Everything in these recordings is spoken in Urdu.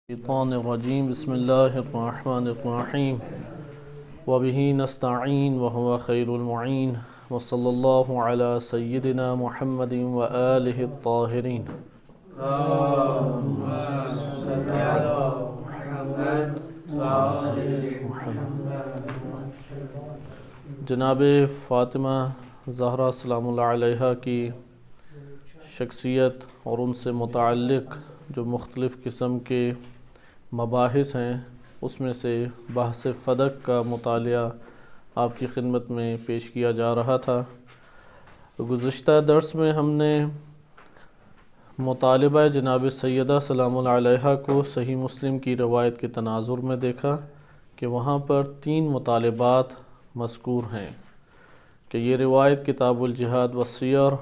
الشیطان الرجیم بسم اللہ الرحمن الرحیم وبہ نستعین وهو خیر المعین وصلی اللہ علی سیدنا محمد وآلہ الطاہرین۔ جناب فاطمہ زہرا سلام اللہ علیہا کی شخصیت اور ان سے متعلق جو مختلف قسم کے مباحث ہیں، اس میں سے بحث فدق کا مطالعہ آپ کی خدمت میں پیش کیا جا رہا تھا۔ گزشتہ درس میں ہم نے مطالبہ جناب سیدہ سلام اللہ علیہا کو صحیح مسلم کی روایت کے تناظر میں دیکھا کہ وہاں پر 3 مطالبات مذکور ہیں کہ یہ روایت کتاب الجہاد والسیر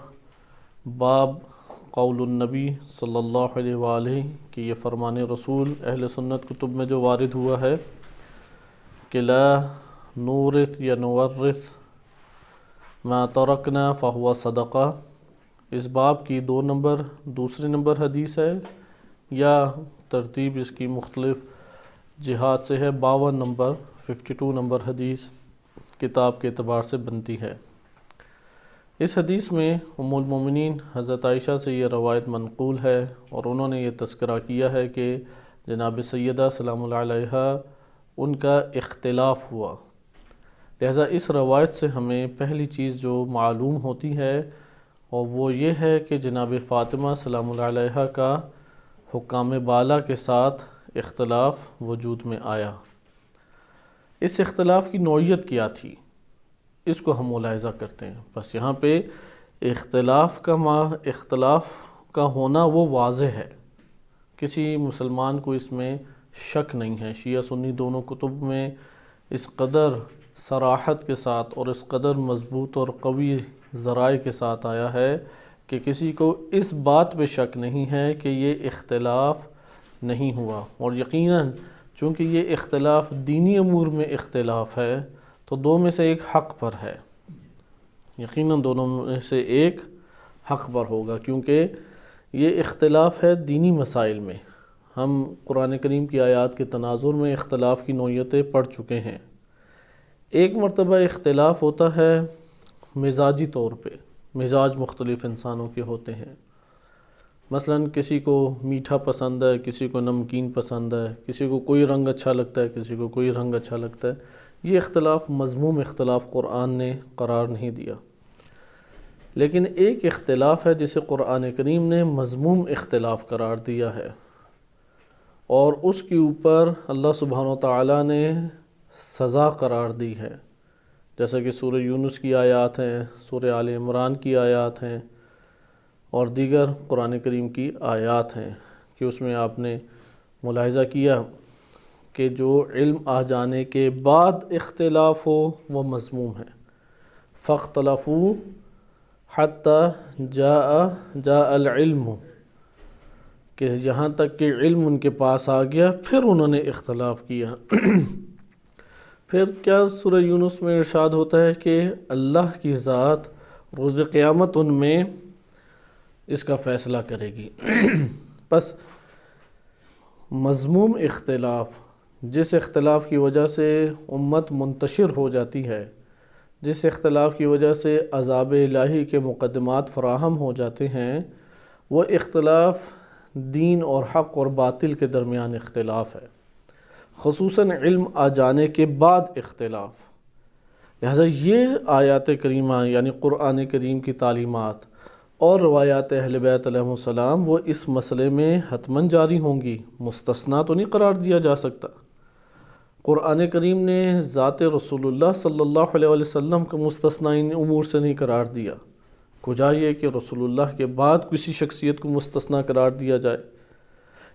باب قول النبی صلی اللہ علیہ وآلہ کہ یہ فرمان رسول اہل سنت کتب میں جو وارد ہوا ہے کہ لا نورث یا نورث ما ترکنا فہو صدقہ، اس باب کی دوسری نمبر حدیث ہے، یا ترتیب اس کی مختلف جہات سے ہے 52 نمبر حدیث کتاب کے اعتبار سے بنتی ہے۔ اس حدیث میں ام المومنین حضرت عائشہ سے یہ روایت منقول ہے اور انہوں نے یہ تذکرہ کیا ہے کہ جناب سیدہ سلام اللہ علیہا ان کا اختلاف ہوا، لہذا اس روایت سے ہمیں پہلی چیز جو معلوم ہوتی ہے اور وہ یہ ہے کہ جناب فاطمہ سلام اللہ علیہا کا حکام بالا کے ساتھ اختلاف وجود میں آیا۔ اس اختلاف کی نوعیت کیا تھی اس کو ہم ملاحظہ کرتے ہیں۔ بس یہاں پہ اختلاف کا ہونا وہ واضح ہے، کسی مسلمان کو اس میں شک نہیں ہے۔ شیعہ سنی دونوں کتب میں اس قدر صراحت کے ساتھ اور اس قدر مضبوط اور قوی ذرائع کے ساتھ آیا ہے کہ کسی کو اس بات پہ شک نہیں ہے کہ یہ اختلاف نہیں ہوا، اور یقیناً چونکہ یہ اختلاف دینی امور میں اختلاف ہے تو 2 میں سے ایک حق پر ہے، یقیناً دونوں میں سے ایک حق پر ہوگا، کیونکہ یہ اختلاف ہے دینی مسائل میں۔ ہم قرآن کریم کی آیات کے تناظر میں اختلاف کی نوعیتیں پڑھ چکے ہیں۔ ایک مرتبہ اختلاف ہوتا ہے مزاجی طور پہ، مزاج مختلف انسانوں کے ہوتے ہیں، مثلا کسی کو میٹھا پسند ہے، کسی کو نمکین پسند ہے، کسی کو کوئی رنگ اچھا لگتا ہے، کسی کو کوئی رنگ اچھا لگتا ہے۔ یہ اختلاف مذموم اختلاف قرآن نے قرار نہیں دیا، لیکن ایک اختلاف ہے جسے قرآن کریم نے مذموم اختلاف قرار دیا ہے، اور اس کے اوپر اللہ سبحانہ وتعالی نے سزا قرار دی ہے، جیسا کہ سورہ یونس کی آیات ہیں، سورہ آل عمران کی آیات ہیں اور دیگر قرآن کریم کی آیات ہیں کہ اس میں آپ نے ملاحظہ کیا کہ جو علم آ جانے کے بعد اختلاف ہو وہ مذموم ہے۔ فاختلفوا حتی جاء العلم، کہ یہاں تک کہ علم ان کے پاس آ گیا پھر انہوں نے اختلاف کیا۔ پھر کیا سورہ یونس میں ارشاد ہوتا ہے کہ اللہ کی ذات روز قیامت ان میں اس کا فیصلہ کرے گی۔ پس مذموم اختلاف، جس اختلاف کی وجہ سے امت منتشر ہو جاتی ہے، جس اختلاف کی وجہ سے عذاب الہی کے مقدمات فراہم ہو جاتے ہیں، وہ اختلاف دین اور حق اور باطل کے درمیان اختلاف ہے، خصوصاً علم آ جانے کے بعد اختلاف۔ لہذا یہ آیات کریمہ یعنی قرآن کریم کی تعلیمات اور روایات اہل بیت علیہم السلام وہ اس مسئلے میں حتماً جاری ہوں گی، مستثنیٰ تو نہیں قرار دیا جا سکتا۔ قرآن کریم نے ذات رسول اللہ صلی اللہ علیہ وسلم کو مستثنی امور سے نہیں قرار دیا، کجا یہ کہ رسول اللہ کے بعد کسی شخصیت کو مستثنی قرار دیا جائے۔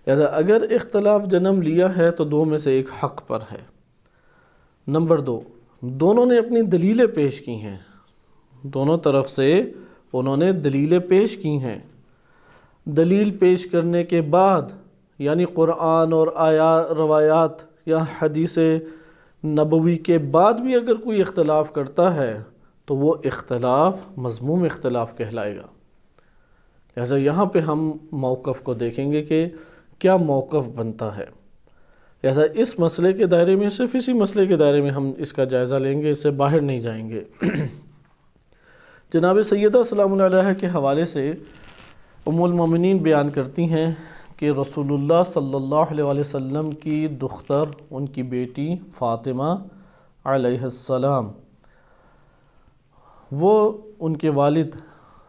لہذا اگر اختلاف جنم لیا ہے تو 2 میں سے ایک حق پر ہے۔ نمبر 2، دونوں نے اپنی دلیلیں پیش کی ہیں، دونوں طرف سے انہوں نے دلیلیں پیش کی ہیں۔ دلیل پیش کرنے کے بعد یعنی قرآن اور روایات یا حدیث نبوی کے بعد بھی اگر کوئی اختلاف کرتا ہے تو وہ اختلاف مذموم اختلاف کہلائے گا۔ لہذا یہاں پہ ہم موقف کو دیکھیں گے کہ کیا موقف بنتا ہے؟ لہٰذا اس مسئلے کے دائرے میں، صرف اسی مسئلے کے دائرے میں ہم اس کا جائزہ لیں گے، اس سے باہر نہیں جائیں گے۔ جناب سیدہ سلام اللہ علیہ کے حوالے سے ام المومنین بیان کرتی ہیں کہ رسول اللہ صلی اللہ علیہ وسلم کی دختر، ان کی بیٹی فاطمہ علیہ السلام، وہ ان کے والد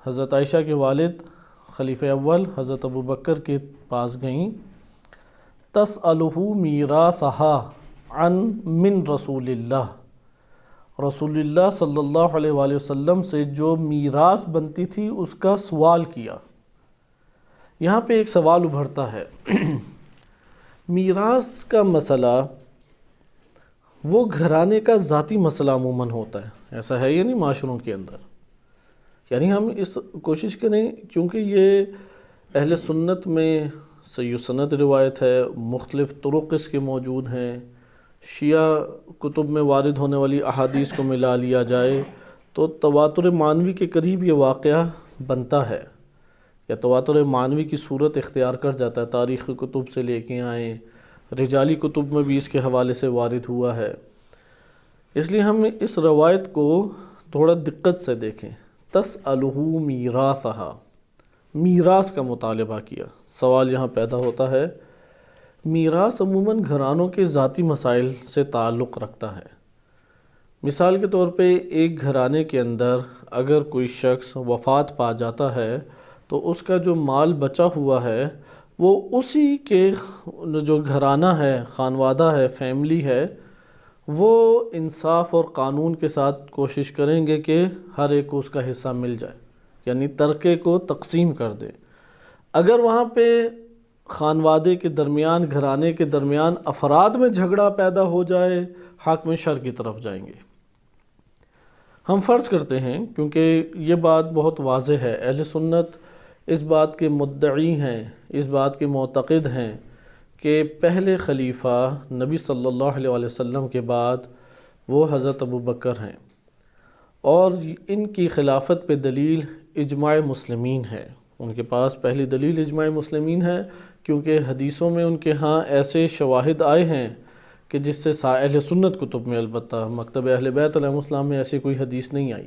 حضرت عائشہ کے والد خلیفہ اول حضرت ابوبکر کے پاس گئیں، تسألہ میراثہا عن من رسول اللہ، رسول اللہ صلی اللہ علیہ وآلہ وسلم سے جو میراث بنتی تھی اس کا سوال کیا۔ یہاں پہ ایک سوال ابھرتا ہے، میراث کا مسئلہ وہ گھرانے کا ذاتی مسئلہ عموماً ہوتا ہے، ایسا ہے یا نہیں معاشروں کے اندر؟ یعنی ہم اس کوشش کریں، کیونکہ یہ اہل سنت میں صحیح سند روایت ہے، مختلف طرق اس کے موجود ہیں، شیعہ کتب میں وارد ہونے والی احادیث کو ملا لیا جائے تو تواتر معنوی کے قریب یہ واقعہ بنتا ہے، یا تواتر معنوی کی صورت اختیار کر جاتا ہے۔ تاریخ کتب سے لے کے آئیں، رجالی کتب میں بھی اس کے حوالے سے وارد ہوا ہے، اس لیے ہم اس روایت کو تھوڑا دقت سے دیکھیں۔ تسألہ میراثہا، میراث کا مطالبہ کیا، سوال یہاں پیدا ہوتا ہے۔ میراث عموماً گھرانوں کے ذاتی مسائل سے تعلق رکھتا ہے۔ مثال کے طور پہ ایک گھرانے کے اندر اگر کوئی شخص وفات پا جاتا ہے تو اس کا جو مال بچا ہوا ہے وہ اسی کے جو گھرانہ ہے، خانوادہ ہے، فیملی ہے، وہ انصاف اور قانون کے ساتھ کوشش کریں گے کہ ہر ایک کو اس کا حصہ مل جائے، یعنی ترکے کو تقسیم کر دے۔ اگر وہاں پہ خانوادے کے درمیان، گھرانے کے درمیان افراد میں جھگڑا پیدا ہو جائے، حاکم شر کی طرف جائیں گے۔ ہم فرض کرتے ہیں، کیونکہ یہ بات بہت واضح ہے، اہل سنت اس بات کے مدعی ہیں، اس بات کے معتقد ہیں کہ پہلے خلیفہ نبی صلی اللہ علیہ وسلم کے بعد وہ حضرت ابوبکر ہیں، اور ان کی خلافت پہ دلیل اجماع مسلمین ہے۔ ان کے پاس پہلی دلیل اجماع مسلمین ہے، کیونکہ حدیثوں میں ان کے ہاں ایسے شواہد آئے ہیں کہ جس سے اہل سنت کتب میں، البتہ مکتب اہل بیت علیہ السلام میں ایسی کوئی حدیث نہیں آئی،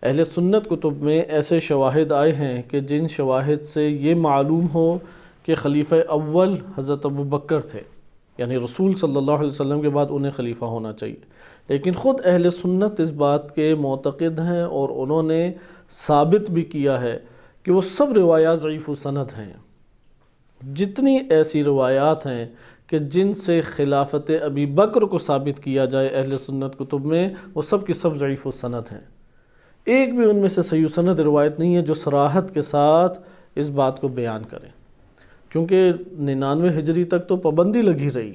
اہل سنت کتب میں ایسے شواہد آئے ہیں کہ جن شواہد سے یہ معلوم ہو کہ خلیفہ اول حضرت ابوبکر تھے، یعنی رسول صلی اللہ علیہ وسلم کے بعد انہیں خلیفہ ہونا چاہیے۔ لیکن خود اہل سنت اس بات کے معتقد ہیں، اور انہوں نے ثابت بھی کیا ہے کہ وہ سب روایات ضعیف السند ہیں۔ جتنی ایسی روایات ہیں کہ جن سے خلافت ابی بکر کو ثابت کیا جائے اہل سنت کتب میں، وہ سب کی سب ضعیف السند ہیں۔ ایک بھی ان میں سے صحیح سند روایت نہیں ہے جو صراحت کے ساتھ اس بات کو بیان کریں، کیونکہ 99 ہجری تک تو پابندی لگی رہی،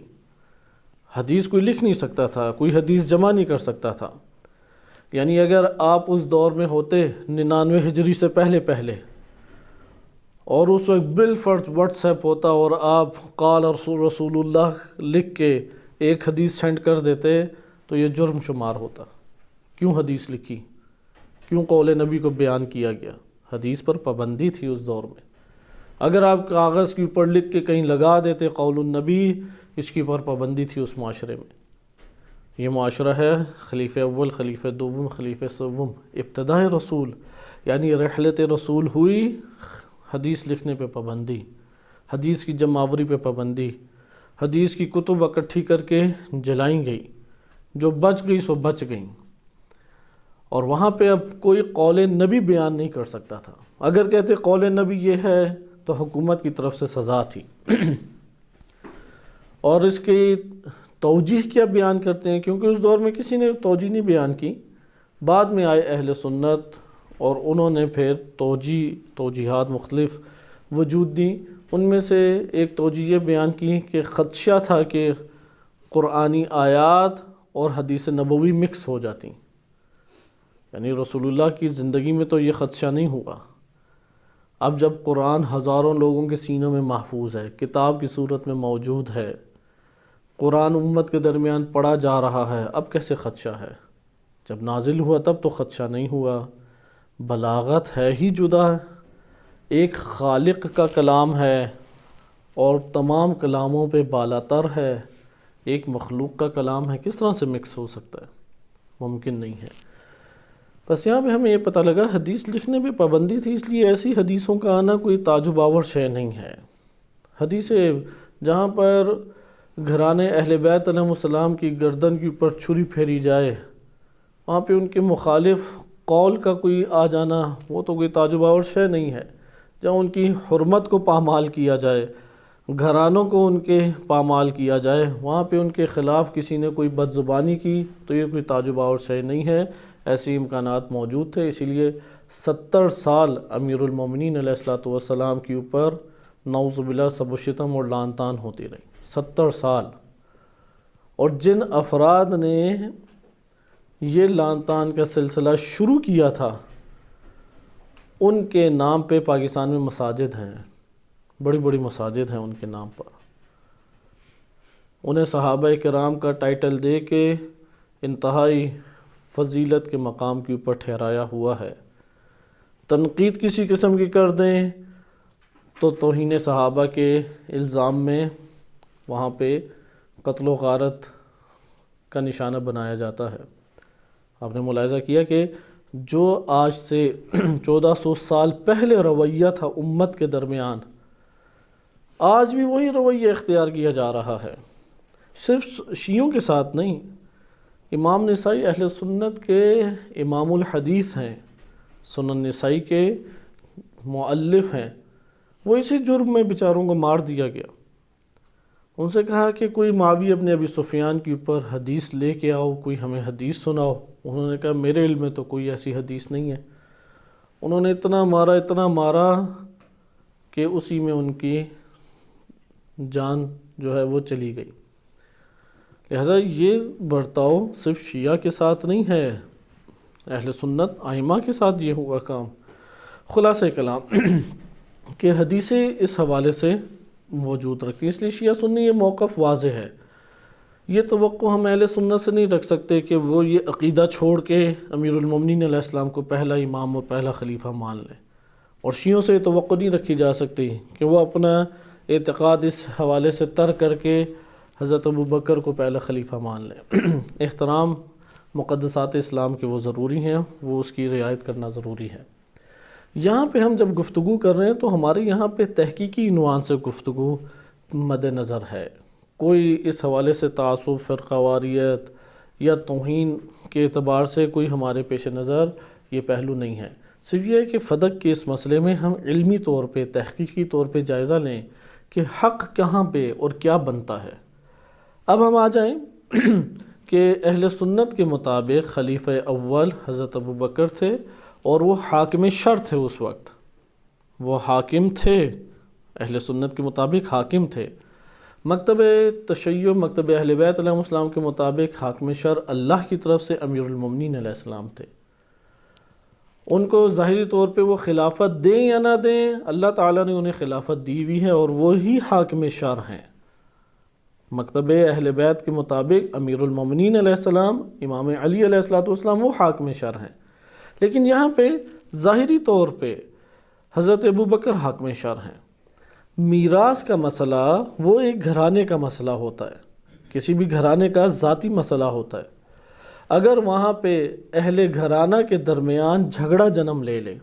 حدیث کوئی لکھ نہیں سکتا تھا، کوئی حدیث جمع نہیں کر سکتا تھا۔ یعنی اگر آپ اس دور میں ہوتے 99 ہجری سے پہلے اور اس وقت بالفرض واٹس ایپ ہوتا اور آپ قال رسول اللہ لکھ کے ایک حدیث سینڈ کر دیتے تو یہ جرم شمار ہوتا۔ کیوں حدیث لکھی؟ کیوں قول نبی کو بیان کیا گیا؟ حدیث پر پابندی تھی اس دور میں۔ اگر آپ کاغذ کے اوپر لکھ کے کہیں لگا دیتے قول النبی، اس کی پر پابندی تھی اس معاشرے میں۔ یہ معاشرہ ہے خلیفہ اول، خلیفہ دوم، خلیفہ سوم، ابتداء رسول، یعنی رحلت رسول ہوئی، حدیث لکھنے پہ پابندی، حدیث کی جمع آوری پہ پابندی، حدیث کی کتب اکٹھی کر کے جلائیں گئی، جو بچ گئی سو بچ گئیں، اور وہاں پہ اب کوئی قول نبی بیان نہیں کر سکتا تھا۔ اگر کہتے قول نبی یہ ہے تو حکومت کی طرف سے سزا تھی۔ اور اس کی توجیہ کیا بیان کرتے ہیں؟ کیونکہ اس دور میں کسی نے توجیہ نہیں بیان کی، بعد میں آئے اہل سنت اور انہوں نے پھر توجیہات مختلف وجود دی۔ ان میں سے ایک توجیہ بیان کی کہ خدشہ تھا کہ قرآنی آیات اور حدیث نبوی مکس ہو جاتی، یعنی رسول اللہ کی زندگی میں تو یہ خدشہ نہیں ہوا۔ اب جب قرآن ہزاروں لوگوں کے سینوں میں محفوظ ہے، کتاب کی صورت میں موجود ہے، قرآن امت کے درمیان پڑھا جا رہا ہے، اب کیسے خدشہ ہے؟ جب نازل ہوا تب تو خدشہ نہیں ہوا۔ بلاغت ہے ہی جدا، ایک خالق کا کلام ہے اور تمام کلاموں پہ بالا تر ہے، ایک مخلوق کا کلام ہے، کس طرح سے مکس ہو سکتا ہے؟ ممکن نہیں ہے۔ بس یہاں پہ ہمیں یہ پتہ لگا حدیث لکھنے پہ پابندی تھی، اس لیے ایسی حدیثوں کا آنا کوئی تعجب آور شے نہیں ہے۔ حدیثیں جہاں پر گھرانے اہل بیت علیہ السلام کی گردن کے اوپر چھری پھیری جائے، وہاں پہ ان کے مخالف قول کا کوئی آ جانا وہ تو کوئی تعجب آور شے نہیں ہے۔ جہاں ان کی حرمت کو پامال کیا جائے، گھرانوں کو ان کے پامال کیا جائے، وہاں پہ ان کے خلاف کسی نے کوئی بد زبانی کی تو یہ کوئی تعجب آور شے نہیں ہے، ایسی امکانات موجود تھے۔ اسی لیے 70 سال امیر المومنین علیہ السلام کے اوپر نعوذ باللہ سب و شتم اور لعن طعن ہوتی رہی، 70 سال۔ اور جن افراد نے یہ لعن طعن کا سلسلہ شروع کیا تھا ان کے نام پہ پاکستان میں مساجد ہیں، بڑی بڑی مساجد ہیں ان کے نام پر۔ انہیں صحابہ کرام کا ٹائٹل دے کے انتہائی فضیلت کے مقام کے اوپر ٹھہرایا ہوا ہے۔ تنقید کسی قسم کی کر دیں تو توہین صحابہ کے الزام میں وہاں پہ قتل و غارت کا نشانہ بنایا جاتا ہے۔ آپ نے ملاحظہ کیا کہ جو آج سے 1400 سال پہلے رویہ تھا امت کے درمیان، آج بھی وہی رویہ اختیار کیا جا رہا ہے، صرف شیعوں کے ساتھ نہیں۔ امام نسائی اہل سنت کے امام الحدیث ہیں، سنن نسائی کے مؤلف ہیں، وہ اسی جرم میں بیچاروں کو مار دیا گیا۔ ان سے کہا کہ کوئی معاویہ ابن ابی سفیان کے اوپر حدیث لے کے آؤ، کوئی ہمیں حدیث سناؤ۔ انہوں نے کہا میرے علم میں تو کوئی ایسی حدیث نہیں ہے۔ انہوں نے اتنا مارا کہ اسی میں ان کی جان جو ہے وہ چلی گئی۔ لہذا یہ برتاؤ صرف شیعہ کے ساتھ نہیں ہے، اہل سنت ائمہ کے ساتھ یہ ہوا کام۔ خلاصہ کلام کہ حدیثیں اس حوالے سے موجود رکھتی، اس لیے شیعہ سنی یہ موقف واضح ہے۔ یہ توقع ہم اہل سنت سے نہیں رکھ سکتے کہ وہ یہ عقیدہ چھوڑ کے امیر المومنین علیہ السلام کو پہلا امام اور پہلا خلیفہ مان لیں، اور شیعوں سے یہ توقع نہیں رکھی جا سکتی کہ وہ اپنا اعتقاد اس حوالے سے ترک کر کے حضرت ابوبکر کو پہلا خلیفہ مان لیں۔ احترام مقدسات اسلام کے وہ ضروری ہیں، وہ اس کی رعایت کرنا ضروری ہے۔ یہاں پہ ہم جب گفتگو کر رہے ہیں تو ہمارے یہاں پہ تحقیقی عنوان سے گفتگو مد نظر ہے، کوئی اس حوالے سے تعصب، فرقہ واریت یا توہین کے اعتبار سے کوئی ہمارے پیش نظر یہ پہلو نہیں ہے۔ صرف یہ ہے کہ فدق کے اس مسئلے میں ہم علمی طور پہ، تحقیقی طور پہ جائزہ لیں کہ حق کہاں پہ اور کیا بنتا ہے۔ اب ہم آ جائیں کہ اہل سنت کے مطابق خلیفہ اول حضرت ابوبکر تھے اور وہ حاکم شر تھے، اس وقت وہ حاکم تھے، اہل سنت کے مطابق حاکم تھے۔ مکتب تشیع، مکتب اہل بیت علیہ السلام کے مطابق حاکم شر اللہ کی طرف سے امیر المومنین علیہ السلام تھے۔ ان کو ظاہری طور پہ وہ خلافت دیں یا نہ دیں، اللہ تعالیٰ نے انہیں خلافت دی ہوئی ہے اور وہی حاکم شر ہیں۔ مکتب اہل بیت کے مطابق امیر المومنین علیہ السلام، امام علی علیہ السلام وہ حاکم شر ہیں، لیکن یہاں پہ ظاہری طور پہ حضرت ابوبکر حاکم شر ہیں۔ میراث کا مسئلہ وہ ایک گھرانے کا مسئلہ ہوتا ہے، کسی بھی گھرانے کا ذاتی مسئلہ ہوتا ہے۔ اگر وہاں پہ اہل گھرانہ کے درمیان جھگڑا جنم لے لے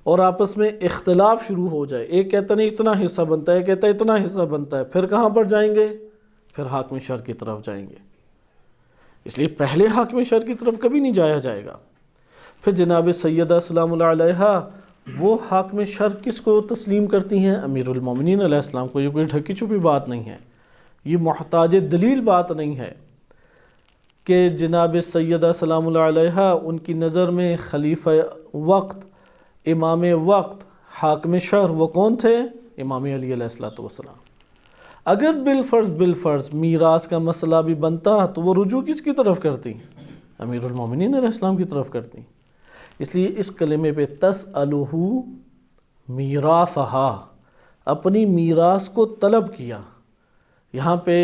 اور آپس میں اختلاف شروع ہو جائے، ایک کہتا نہیں اتنا حصہ بنتا ہے، کہتا ہے اتنا حصہ بنتا ہے، پھر کہاں پر جائیں گے؟ پھر حاکم شر کی طرف جائیں گے۔ اس لیے پہلے حاکم شر کی طرف کبھی نہیں جایا جائے گا۔ پھر جناب سیدہ سلام اللہ علیہا وہ حاکم شر کس کو تسلیم کرتی ہیں؟ امیر المومنین علیہ السلام کو۔ یہ کوئی ڈھکی چھپی بات نہیں ہے، یہ محتاج دلیل بات نہیں ہے کہ جناب سیدہ سلام اللہ علیہا ان کی نظر میں خلیفہ وقت، امام وقت، حاکم شر وہ کون تھے؟ امام علی علیہ السلام۔ اگر بالفرض میراث کا مسئلہ بھی بنتا تو وہ رجوع کس کی طرف کرتی؟ امیر المومنین علیہ السلام کی طرف کرتی۔ اس لیے اس کلمے پہ تسألہ میراثہا، اپنی میراث کو طلب کیا، یہاں پہ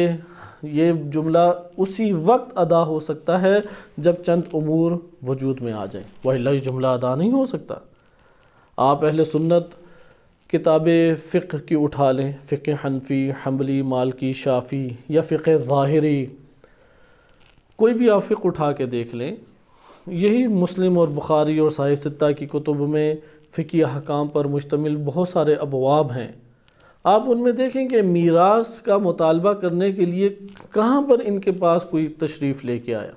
یہ جملہ اسی وقت ادا ہو سکتا ہے جب چند امور وجود میں آ جائیں، وإلا یہ جملہ ادا نہیں ہو سکتا۔ آپ اہل سنت کتاب فقہ کی اٹھا لیں، فقہ حنفی، حنبلی، مالکی، شافعی یا فقہ ظاہری، کوئی بھی آپ فقہ اٹھا کے دیکھ لیں، یہی مسلم اور بخاری اور صحیح ستہ کی کتب میں فقہی احکام پر مشتمل بہت سارے ابواب ہیں۔ آپ ان میں دیکھیں کہ میراث کا مطالبہ کرنے کے لیے کہاں پر ان کے پاس کوئی تشریف لے کے آیا۔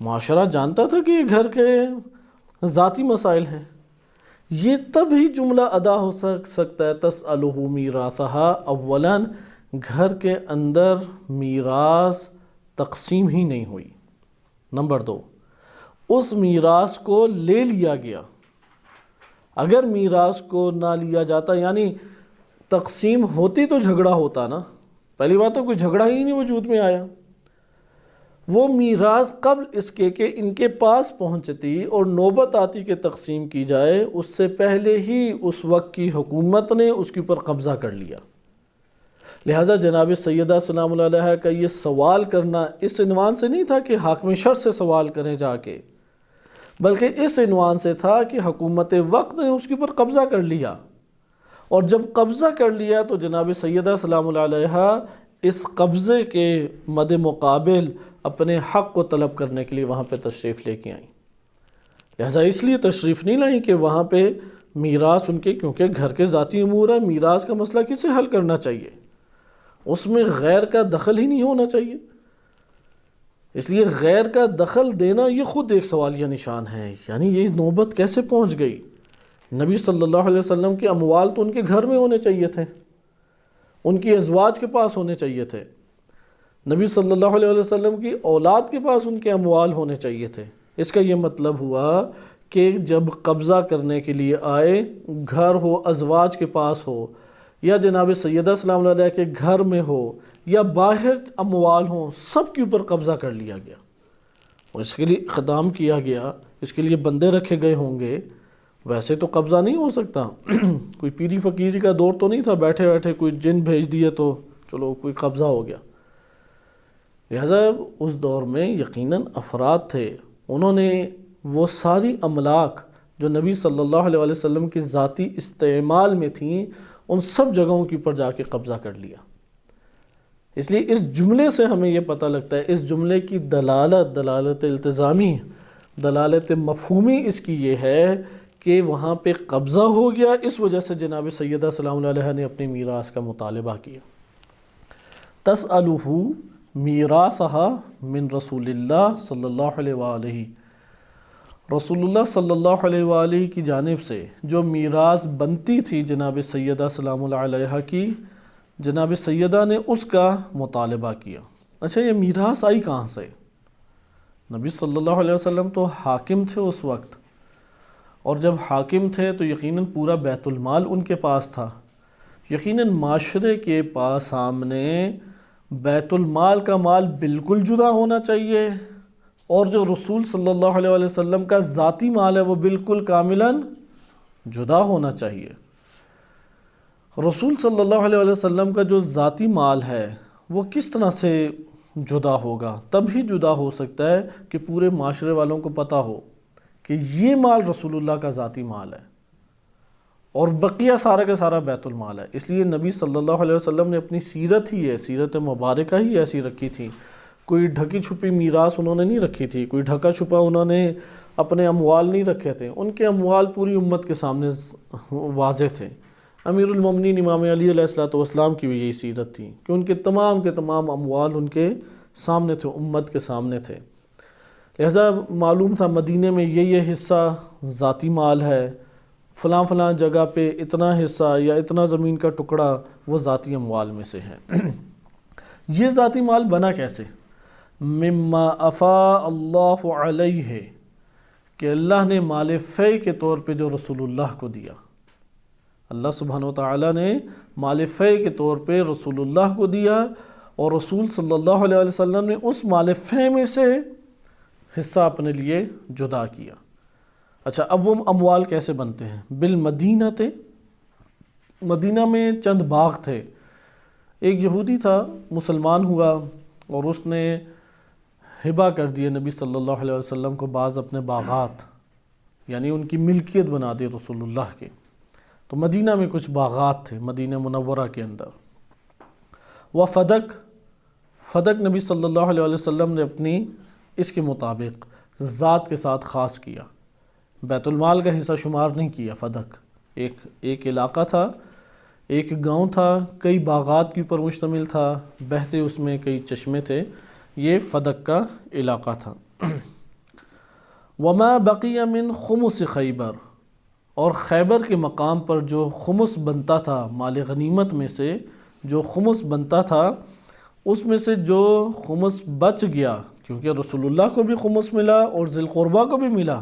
معاشرہ جانتا تھا کہ یہ گھر کے ذاتی مسائل ہیں۔ یہ تب ہی جملہ ادا ہو سکتا ہے تسألہ میراثہا، اولاً گھر کے اندر میراث تقسیم ہی نہیں ہوئی، نمبر 2 اس میراث کو لے لیا گیا۔ اگر میراث کو نہ لیا جاتا، یعنی تقسیم ہوتی تو جھگڑا ہوتا نا، پہلی بات تو کوئی جھگڑا ہی نہیں وجود میں آیا۔ وہ میراث قبل اس کے کہ ان کے پاس پہنچتی اور نوبت آتی کہ تقسیم کی جائے، اس سے پہلے ہی اس وقت کی حکومت نے اس کے اوپر قبضہ کر لیا۔ لہٰذا جناب سیدہ سلام اللہ علیہ کا یہ سوال کرنا اس عنوان سے نہیں تھا کہ حاکم شرع سے سوال کریں جا کے، بلکہ اس عنوان سے تھا کہ حکومت وقت نے اس کے اوپر قبضہ کر لیا، اور جب قبضہ کر لیا تو جناب سیدہ سلام اللہ علیہ اس قبضے کے مد مقابل اپنے حق کو طلب کرنے کے لیے وہاں پہ تشریف لے کے آئیں۔ لہٰذا اس لیے تشریف نہیں لائیں کہ وہاں پہ میراث ان کے، کیونکہ گھر کے ذاتی امور ہے، میراث کا مسئلہ کسے حل کرنا چاہیے، اس میں غیر کا دخل ہی نہیں ہونا چاہیے۔ اس لیے غیر کا دخل دینا یہ خود ایک سوالیہ نشان ہے، یعنی یہ نوبت کیسے پہنچ گئی؟ نبی صلی اللہ علیہ وسلم کے اموال تو ان کے گھر میں ہونے چاہیے تھے، ان کی ازواج کے پاس ہونے چاہیے تھے، نبی صلی اللہ علیہ وسلم کی اولاد کے پاس ان کے اموال ہونے چاہیے تھے۔ اس کا یہ مطلب ہوا کہ جب قبضہ کرنے کے لیے آئے، گھر ہو، ازواج کے پاس ہو، یا جناب سیدہ سلام اللہ علیہ کے گھر میں ہو، یا باہر اموال ہوں، سب کے اوپر قبضہ کر لیا گیا، اور اس کے لیے اقدام کیا گیا، اس کے لیے بندے رکھے گئے ہوں گے۔ ویسے تو قبضہ نہیں ہو سکتا، کوئی پیری فقیری کا دور تو نہیں تھا، بیٹھے بیٹھے کوئی جن بھیج دیے تو چلو کوئی قبضہ ہو گیا۔ لہذا اس دور میں یقیناً افراد تھے، انہوں نے وہ ساری املاک جو نبی صلی اللہ علیہ وسلم کی ذاتی استعمال میں تھیں، ان سب جگہوں کے اوپر جا کے قبضہ کر لیا۔ اس لیے اس جملے سے ہمیں یہ پتہ لگتا ہے، اس جملے کی دلالت التزامی، دلالت مفہومی اس کی یہ ہے کہ وہاں پہ قبضہ ہو گیا، اس وجہ سے جناب سیدہ سلام اللہ علیہ نے اپنی میراث کا مطالبہ کیا۔ تسألہ میراثہا من رسول اللہ صلی اللہ علیہ وآلہ، رسول اللہ صلی اللہ علیہ وآلہ کی جانب سے جو میراث بنتی تھی جناب سیدہ سلام اللہ علیہ کی، جناب سیدہ نے اس کا مطالبہ کیا۔ اچھا، یہ میراث آئی کہاں سے؟ نبی صلی اللہ علیہ وسلم تو حاکم تھے اس وقت، اور جب حاکم تھے تو یقیناً پورا بیت المال ان کے پاس تھا۔ یقیناً معاشرے کے پاس سامنے بیت المال کا مال بالکل جدا ہونا چاہیے، اور جو رسول صلی اللہ علیہ وسلم کا ذاتی مال ہے وہ بالکل کاملاً جدا ہونا چاہیے۔ رسول صلی اللہ علیہ وسلم کا جو ذاتی مال ہے وہ کس طرح سے جدا ہوگا؟ تب ہی جدا ہو سکتا ہے کہ پورے معاشرے والوں کو پتہ ہو کہ یہ مال رسول اللہ کا ذاتی مال ہے، اور بقیہ سارا کا سارا بیت المال ہے۔ اس لیے نبی صلی اللہ علیہ وسلم نے اپنی سیرت ہی ہے، سیرت مبارکہ ہی ایسی رکھی تھی، کوئی ڈھکی چھپی میراث انہوں نے نہیں رکھی تھی، کوئی ڈھکا چھپا انہوں نے اپنے اموال نہیں رکھے تھے، ان کے اموال پوری امت کے سامنے واضح تھے۔ امیر المومنین امام علی علیہ السلام کی بھی یہی سیرت تھی کہ ان کے تمام اموال ان کے سامنے تھے، امت کے سامنے تھے۔ لہذا معلوم تھا مدینے میں یہ حصہ ذاتی مال ہے، فلاں جگہ پہ اتنا حصہ یا اتنا زمین کا ٹکڑا وہ ذاتی اموال میں سے ہے۔ یہ ذاتی مال بنا کیسے؟ مما افاء اللہ علیہ، کہ اللہ نے مال فے کے طور پہ جو رسول اللہ کو دیا، اللہ سبحانہ وتعالی نے مال فے کے طور پہ رسول اللہ کو دیا، اور رسول صلی اللہ علیہ وسلم نے اس مال فے میں سے حصہ اپنے لیے جدا کیا۔ اچھا، اب وہ اموال کیسے بنتے ہیں؟ بالمدینہ تھے، مدینہ میں چند باغ تھے۔ ایک یہودی تھا، مسلمان ہوا، اور اس نے ہبہ کر دیے نبی صلی اللہ علیہ وسلم کو بعض اپنے باغات، یعنی ان کی ملکیت بنا دی رسول اللہ کے۔ تو مدینہ میں کچھ باغات تھے مدینہ منورہ کے اندر. وہ فدق نبی صلی اللہ علیہ وسلم نے اپنی اس کے مطابق ذات کے ساتھ خاص کیا، بیت المال کا حصہ شمار نہیں کیا. فدق ایک علاقہ تھا، ایک گاؤں تھا، کئی باغات کے اوپر مشتمل تھا، بہتے اس میں کئی چشمے تھے. یہ فدق کا علاقہ تھا. وما بقی من خمس خیبر، اور خیبر کے مقام پر جو خمس بنتا تھا، مال غنیمت میں سے جو خمس بنتا تھا، اس میں سے جو خمس بچ گیا، کیونکہ رسول اللہ کو بھی خمس ملا اور ذی القربہ کو بھی ملا،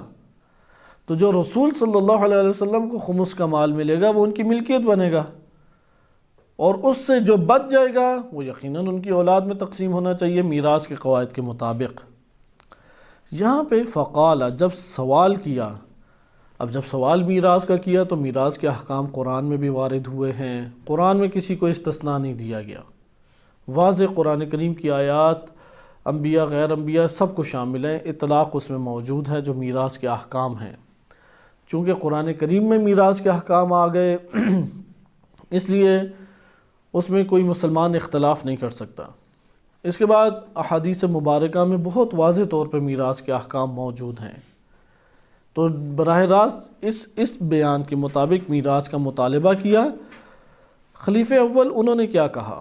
تو جو رسول صلی اللہ علیہ وسلم کو خمس کا مال ملے گا وہ ان کی ملکیت بنے گا، اور اس سے جو بچ جائے گا وہ یقیناً ان کی اولاد میں تقسیم ہونا چاہیے میراث کے قواعد کے مطابق. یہاں پہ فقال، جب سوال کیا، اب جب سوال میراث کا کیا تو میراث کے احکام قرآن میں بھی وارد ہوئے ہیں، قرآن میں کسی کو استثناء نہیں دیا گیا، واضح قرآن کریم کی آیات انبیاء غیر انبیاء سب کو شامل ہیں، اطلاق اس میں موجود ہے جو میراث کے احکام ہیں. چونکہ قرآن کریم میں میراث کے احکام آ گئے اس لیے اس میں کوئی مسلمان اختلاف نہیں کر سکتا. اس کے بعد احادیث مبارکہ میں بہت واضح طور پہ میراث کے احکام موجود ہیں. تو براہ راست اس بیان کے مطابق میراث کا مطالبہ کیا. خلیفہ اول انہوں نے کیا کہا؟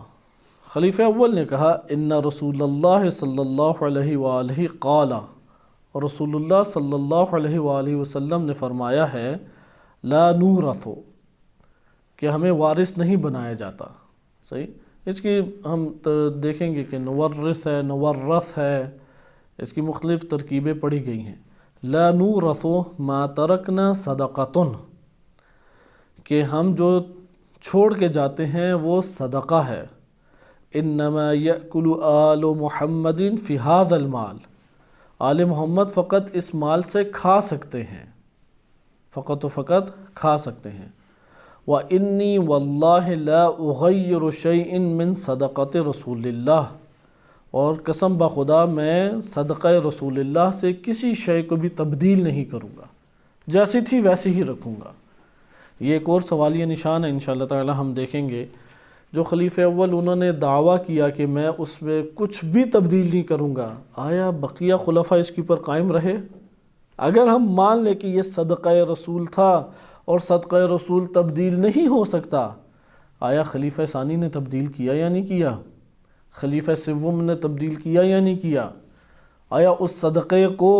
خلیفہ اول نے کہا ان رسول اللہ صلی اللہ علیہ وآلہ قال، اور رسول اللہ صلی اللہ علیہ وآلہ وسلم نے فرمایا ہے لا نورث، کہ ہمیں وارث نہیں بنایا جاتا. صحیح، اس کی ہم دیکھیں گے کہ نورث ہے، نورث ہے، اس کی مختلف ترکیبیں پڑھی گئی ہیں. لا نورث ما ترکنا صدقۃ، کہ ہم جو چھوڑ کے جاتے ہیں وہ صدقہ ہے. انما یأکل آل محمد فی ھذا المال، آل محمد فقط اس مال سے کھا سکتے ہیں، فقط و فقط کھا سکتے ہیں. وَإِنِّي وَاللَّهِ لَا أُغَيِّرُ شَيْءٍ مِّن صَدَقَةِ رسول اللہ، اور قسم بخدا میں صدقہ رسول اللہ سے کسی شے کو بھی تبدیل نہیں کروں گا، جیسی تھی ویسی ہی رکھوں گا. یہ ایک اور سوالیہ نشان ہے انشاءاللہ تعالی ہم دیکھیں گے. جو خلیفہ اول انہوں نے دعویٰ کیا کہ میں اس میں کچھ بھی تبدیل نہیں کروں گا، آیا بقیہ خلفاء اس کے اوپر قائم رہے؟ اگر ہم مان لیں کہ یہ صدقہ رسول تھا اور صدقہ رسول تبدیل نہیں ہو سکتا، آیا خلیفہ ثانی نے تبدیل کیا یا نہیں کیا؟ خلیفہ سوم نے تبدیل کیا یا نہیں کیا؟ آیا اس صدقے کو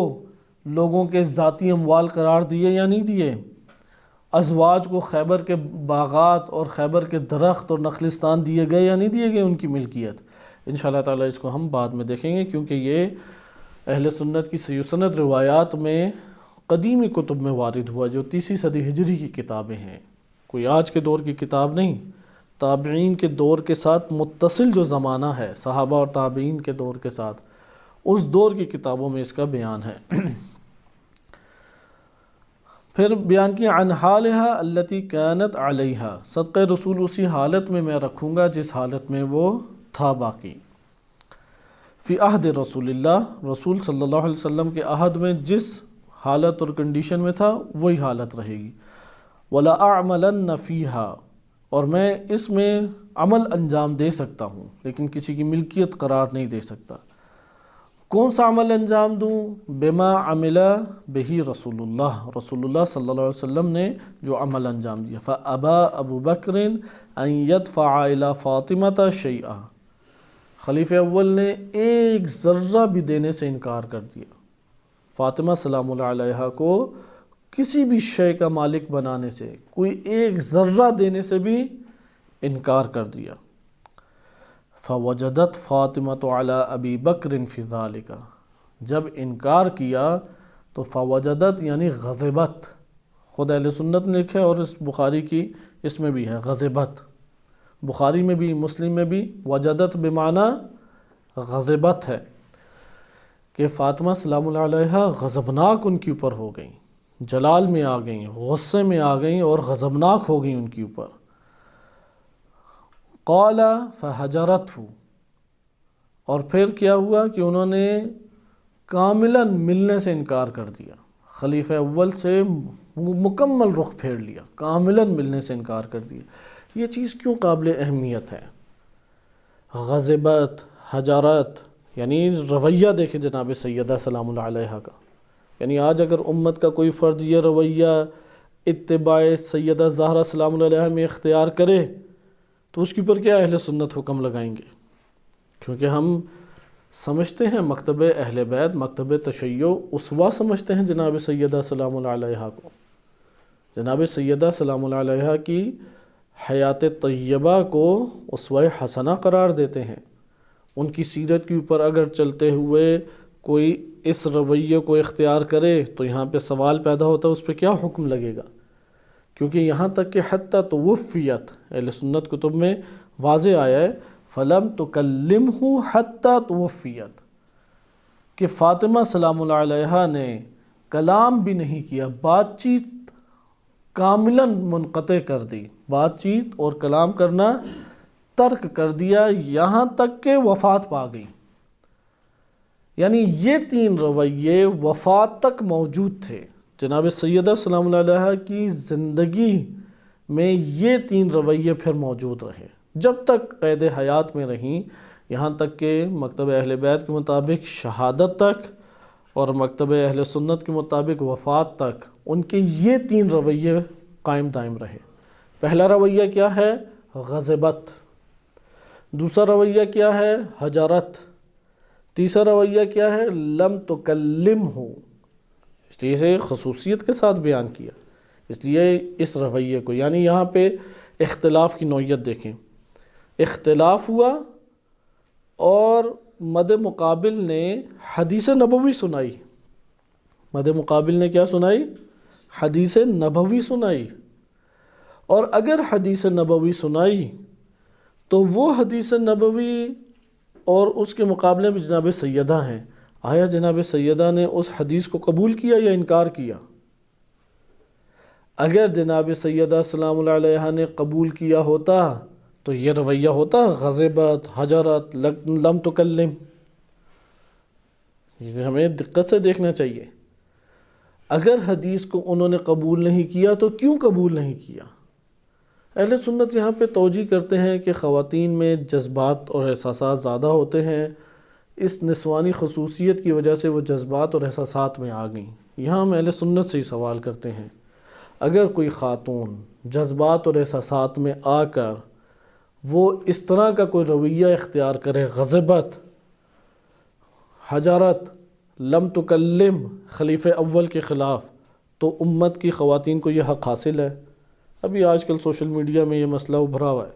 لوگوں کے ذاتی اموال قرار دیے یا نہیں دیے؟ ازواج کو خیبر کے باغات اور خیبر کے درخت اور نخلستان دیے گئے یا نہیں دیے گئے ان کی ملکیت؟ انشاءاللہ تعالی اس کو ہم بعد میں دیکھیں گے، کیونکہ یہ اہل سنت کی صحیح سند روایات میں قدیمی کتب میں وارد ہوا، جو 3 صدی ہجری کی کتابیں ہیں، کوئی آج کے دور کی کتاب نہیں. تابعین کے دور کے ساتھ متصل جو زمانہ ہے، صحابہ اور تابعین کے دور کے ساتھ، اس دور کی کتابوں میں اس کا بیان ہے. پھر بیان کیا عن حالہا التی کانت علیہا، صدقہ رسول اسی حالت میں رکھوں گا جس حالت میں وہ تھا باقی. فی عہد رسول اللہ، رسول صلی اللہ علیہ وسلم کے عہد میں جس حالت اور کنڈیشن میں تھا وہی حالت رہے گی. ولا اعملن فیہا، اور میں اس میں عمل انجام دے سکتا ہوں لیکن کسی کی ملکیت قرار نہیں دے سکتا. کون سا عمل انجام دوں؟ بما عمل بہی رسول اللہ، رسول اللہ صلی اللہ علیہ وسلم نے جو عمل انجام دیا. فابا ابو بکر ان یدفع الی فاطمہ شیئا، خلیفہ اول نے ایک ذرہ بھی دینے سے انکار کر دیا، فاطمہ سلام اللہ علیہا کو کسی بھی شے کا مالک بنانے سے، کوئی ایک ذرہ دینے سے بھی انکار کر دیا. فوجدت فاطمہ علی ابی بکر فی ذالک، جب انکار کیا تو فوجدت یعنی غضبت، خود اہل سنت نے لکھا اور اس بخاری کی اس میں بھی ہے غضبت، بخاری میں بھی مسلم میں بھی وجدت بمعنی غضبت ہے، کہ فاطمہ سلام اللہ علیہا غضبناک ان کے اوپر ہو گئیں، جلال میں آ گئیں، غصے میں آ گئیں اور غضبناک ہو گئیں ان کے اوپر. قال فحجرته، اور پھر کیا ہوا کہ انہوں نے کاملاً ملنے سے انکار کر دیا، خلیفہ اول سے مکمل رخ پھیر لیا، کاملاً ملنے سے انکار کر دیا۔ یہ چیز کیوں قابل اہمیت ہے؟ غضبت، حجارت، یعنی رویہ دیکھیں جناب سیدہ سلام اللہ علیہا کا۔ یعنی آج اگر امت کا کوئی فرد یہ رویہ اتباع سیدہ زہرا سلام اللہ علیہا میں اختیار کرے تو اس کے اوپر کیا اہل سنت حکم لگائیں گے؟ کیونکہ ہم سمجھتے ہیں مکتب اہل بیت، مکتب تشیع اسوہ سمجھتے ہیں جناب سیدہ سلام اللہ علیہا کو۔ جناب سیدہ سلام اللہ علیہا کی حیات طیبہ کو اسوہ حسنہ قرار دیتے ہیں۔ ان کی سیرت کے اوپر اگر چلتے ہوئے کوئی اس رویے کو اختیار کرے تو یہاں پہ سوال پیدا ہوتا ہے اس پہ کیا حکم لگے گا؟ کیونکہ یہاں تک کہ حتیٰ توفیت اہل سنت کتب میں واضح آیا ہے فَلَمْ تُكَلِّمْهُ حَتَّى تُوفِّيَتْ، کہ فاطمہ سلام اللہ علیہا نے کلام بھی نہیں کیا، بات چیت کاملاً منقطع کر دی، بات چیت اور کلام کرنا ترک کر دیا یہاں تک کہ وفات پا گئی۔ یعنی یہ تین رویے وفات تک موجود تھے۔ جناب سیدہ سلام اللہ علیہا کی زندگی میں یہ تین رویے پھر موجود رہے جب تک قید حیات میں رہیں، یہاں تک کہ مکتب اہل بیت کے مطابق شہادت تک اور مکتب اہل سنت کے مطابق وفات تک ان کے یہ تین رویے قائم دائم رہے۔ پہلا رویہ کیا ہے؟ غضبت۔ دوسرا رویہ کیا ہے؟ حجارت۔ تیسرا رویہ کیا ہے؟ لم تکلمہ، اس لیے اسے خصوصیت کے ساتھ بیان کیا۔ اس لیے اس رویے کو، یعنی یہاں پہ اختلاف کی نوعیت دیکھیں، اختلاف ہوا اور مد مقابل نے حدیث نبوی سنائی۔ مد مقابل نے کیا سنائی؟ حدیث نبوی سنائی۔ اور اگر حدیث نبوی سنائی تو وہ حدیث نبوی اور اس کے مقابلے میں جناب سیدہ ہیں، آیا جناب سیدہ نے اس حدیث کو قبول کیا یا انکار کیا؟ اگر جناب سیدہ سلام اللہ علیہا نے قبول کیا ہوتا تو یہ رویہ ہوتا غضبت، حجرت، لم تکلم۔ یہ ہمیں دقت سے دیکھنا چاہیے۔ اگر حدیث کو انہوں نے قبول نہیں کیا تو کیوں قبول نہیں کیا؟ اہل سنت یہاں پہ توجیہ کرتے ہیں کہ خواتین میں جذبات اور احساسات زیادہ ہوتے ہیں، اس نسوانی خصوصیت کی وجہ سے وہ جذبات اور احساسات میں آ گئیں۔ یہاں ہم اہل سنت سے ہی سوال کرتے ہیں، اگر کوئی خاتون جذبات اور احساسات میں آ کر وہ اس طرح کا کوئی رویہ اختیار کرے، غضبت، حجارت، لم تکلم، خلیفہ اول کے خلاف، تو امت کی خواتین کو یہ حق حاصل ہے۔ ابھی آج کل سوشل میڈیا میں یہ مسئلہ ابھرا ہوا ہے۔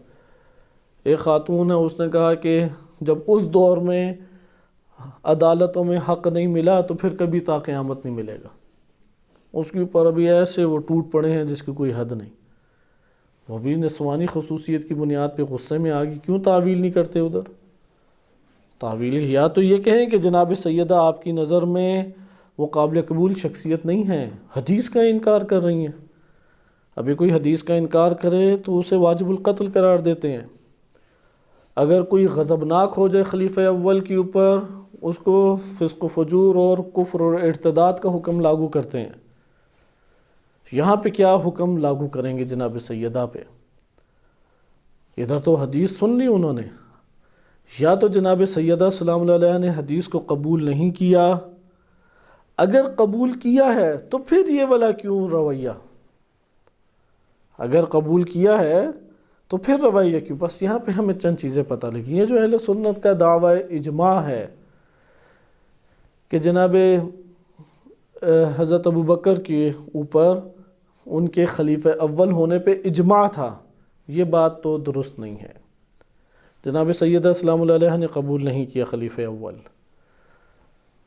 ایک خاتون ہے، اس نے کہا کہ جب اس دور میں عدالتوں میں حق نہیں ملا تو پھر کبھی تا قیامت نہیں ملے گا۔ اس کے اوپر ابھی ایسے وہ ٹوٹ پڑے ہیں جس کی کوئی حد نہیں۔ وہ بھی نسوانی خصوصیت کی بنیاد پہ غصے میں آگی، کیوں تعویل نہیں کرتے ادھر؟ تعویل یا تو یہ کہیں کہ جناب سیدہ آپ کی نظر میں وہ قابل قبول شخصیت نہیں ہے، حدیث کا انکار کر رہی ہیں۔ ابھی کوئی حدیث کا انکار کرے تو اسے واجب القتل قرار دیتے ہیں۔ اگر کوئی غضبناک ہو جائے خلیفہ اول کے اوپر، اس کو فسق و فجور اور کفر اور ارتداد کا حکم لاگو کرتے ہیں۔ یہاں پہ کیا حکم لاگو کریں گے جناب سیدہ پہ؟ ادھر تو حدیث سن لی انہوں نے، یا تو جناب سیدہ سلام اللہ علیہ نے حدیث کو قبول نہیں کیا، اگر قبول کیا ہے تو پھر یہ والا کیوں رویہ؟ اگر قبول کیا ہے تو پھر رویہ کیوں؟ بس یہاں پہ ہمیں چند چیزیں پتہ لگی۔ یہ جو اہل سنت کا دعویٰ اجماع ہے کہ جناب حضرت ابوبکر کے اوپر ان کے خلیفہ اول ہونے پہ اجماع تھا، یہ بات تو درست نہیں ہے۔ جناب سیدہ سلام اللہ علیہ نے قبول نہیں کیا خلیفہ اول۔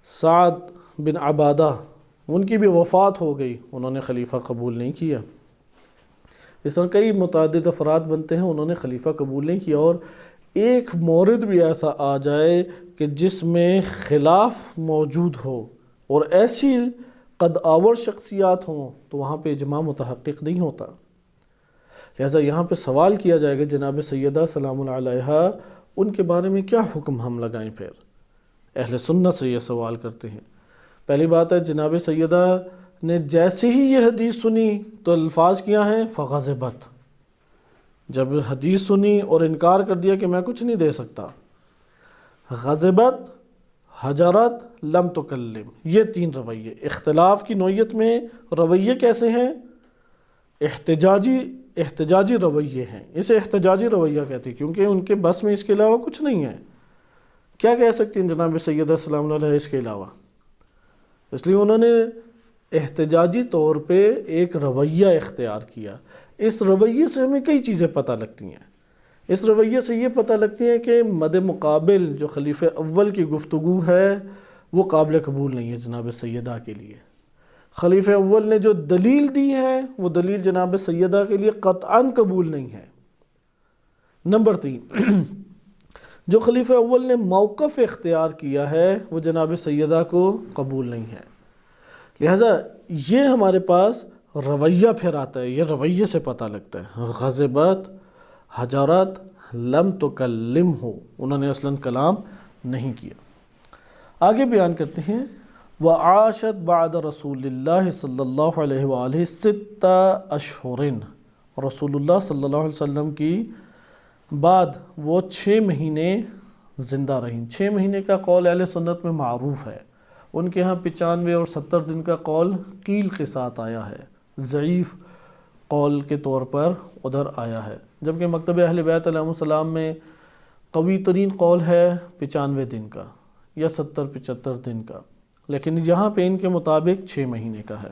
سعد بن عبادہ، ان کی بھی وفات ہو گئی، انہوں نے خلیفہ قبول نہیں کیا۔ اس طرح کئی متعدد افراد بنتے ہیں، انہوں نے خلیفہ قبول نہیں کیا۔ اور ایک مورد بھی ایسا آ جائے کہ جس میں خلاف موجود ہو اور ایسی قد آور شخصیات ہوں تو وہاں پہ اجماع متحقق نہیں ہوتا۔ لہٰذا یہاں پہ سوال کیا جائے گا جناب سیدہ سلام اللہ علیہا ان کے بارے میں کیا حکم ہم لگائیں؟ پھر اہل سنت سے یہ سوال کرتے ہیں۔ پہلی بات ہے جناب سیدہ نے جیسے ہی یہ حدیث سنی تو الفاظ کیا ہیں فغضبت، جب حدیث سنی اور انکار کر دیا کہ میں کچھ نہیں دے سکتا، غضبت، حجرت، لم تکلم، یہ تین رویے اختلاف کی نوعیت میں رویے کیسے ہیں؟ احتجاجی رویے ہیں، اسے احتجاجی رویہ کہتے ہیں کیونکہ ان کے بس میں اس کے علاوہ کچھ نہیں ہے۔ کیا کہہ سکتی ہیں جناب سیدہ سلام اللہ علیہ اس کے علاوہ؟ اس لیے انہوں نے احتجاجی طور پہ ایک رویہ اختیار کیا۔ اس رویے سے ہمیں کئی چیزیں پتہ لگتی ہیں۔ اس رویے سے یہ پتہ لگتی ہے کہ مد مقابل جو خلیفہ اول کی گفتگو ہے وہ قابل قبول نہیں ہے جناب سیدہ کے لیے۔ خلیفہ اول نے جو دلیل دی ہے وہ دلیل جناب سیدہ کے لیے قطعاً قبول نہیں ہے۔ نمبر 3، جو خلیفہ اول نے موقف اختیار کیا ہے وہ جناب سیدہ کو قبول نہیں ہے۔ لہٰذا یہ ہمارے پاس رویہ پھر آتا ہے، یہ رویے سے پتہ لگتا ہے۔ غضبت، حجرت، لم تکلم ہو، انہوں نے اصلاً کلام نہیں کیا۔ آگے بیان کرتے ہیں وعاشت بعد رسول اللہ صلی اللہ علیہ وآلہ 6 اشہر، رسول اللہ صلی اللہ علیہ وسلم کی بعد وہ 6 مہینے زندہ رہیں۔ 6 مہینے کا قول اہل سنت میں معروف ہے، ان کے ہاں 95 اور 70 دن کا قول قیل کے ساتھ آیا ہے، ضعیف قول کے طور پر ادھر آیا ہے، جبکہ مکتب اہل بیت علیہ السلام میں قوی ترین قول ہے 95 دن کا یا 70-75 دن کا، لیکن یہاں پہ ان کے مطابق 6 مہینے کا ہے۔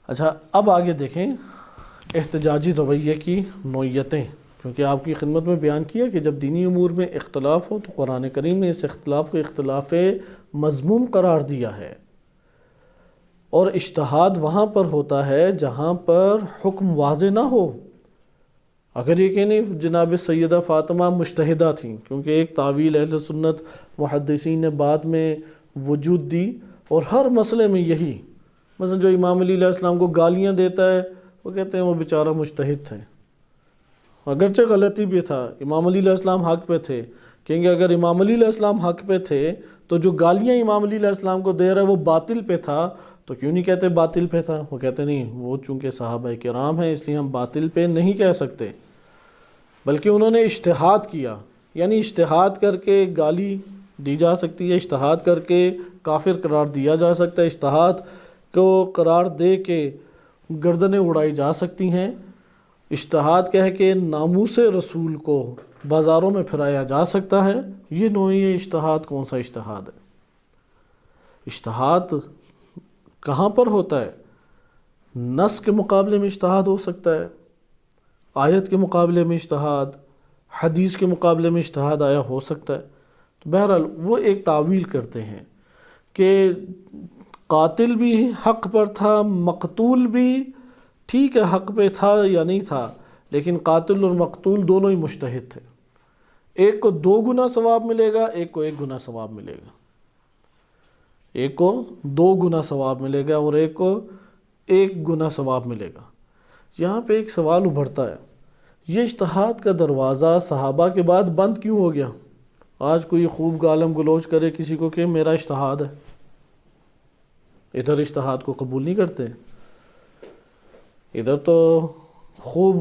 اچھا، اب آگے دیکھیں احتجاجی رویے کی نوعیتیں، کیونکہ آپ کی خدمت میں بیان کیا کہ جب دینی امور میں اختلاف ہو تو قرآن کریم نے اس اختلاف کو اختلاف مذموم قرار دیا ہے، اور اجتہاد وہاں پر ہوتا ہے جہاں پر حکم واضح نہ ہو۔ اگر یہ کہ نہیں جناب سیدہ فاطمہ مجتہدہ تھیں، کیونکہ ایک تعویل اہل سنت محدثین نے بعد میں وجود دی، اور ہر مسئلے میں یہی، مثلا جو امام علی علیہ السلام کو گالیاں دیتا ہے وہ کہتے ہیں وہ بیچارہ مجتہد تھے، اگرچہ غلطی بھی تھا، امام علی علیہ السلام حق پہ تھے، کہیں گے اگر امام علی علیہ السلام حق پہ تھے تو جو گالیاں امام علی علیہ السلام کو دے رہا ہے وہ باطل پہ تھا، تو کیوں نہیں کہتے باطل پہ تھا؟ وہ کہتے نہیں، وہ چونکہ صحابہ کرام ہیں اس لیے ہم باطل پہ نہیں کہہ سکتے، بلکہ انہوں نے اجتہاد کیا، یعنی اجتہاد کر کے گالی دی جا سکتی ہے، اجتہاد کر کے کافر قرار دیا جا سکتا ہے، اجتہاد کو قرار دے کے گردنیں اڑائی جا سکتی ہیں، اجتہاد کہہ کے ناموس رسول کو بازاروں میں پھرایا جا سکتا ہے۔ یہ نوعی اجتہاد کون سا اجتہاد ہے؟ اجتہاد کہاں پر ہوتا ہے؟ نص کے مقابلے میں اجتہاد ہو سکتا ہے، آیت کے مقابلے میں اجتہاد، حدیث کے مقابلے میں اجتہاد آیا ہو سکتا ہے۔ تو بہرحال وہ ایک تعویل کرتے ہیں کہ قاتل بھی حق پر تھا، مقتول بھی ٹھیک ہے حق پہ تھا یا نہیں تھا، لیکن قاتل اور مقتول دونوں ہی مجتہد تھے، ایک کو 2 گنا ثواب ملے گا، ایک کو 1 گنا ثواب ملے گا، ایک کو 2 گنا ثواب ملے گا اور ایک کو 1 گنا ثواب ملے گا۔ یہاں پہ ایک سوال ابھرتا ہے، یہ اجتہاد کا دروازہ صحابہ کے بعد بند کیوں ہو گیا؟ آج کوئی خوب گالم گلوچ کرے کسی کو کہ میرا اجتہاد ہے، ادھر اجتہاد کو قبول نہیں کرتے، ادھر تو خوب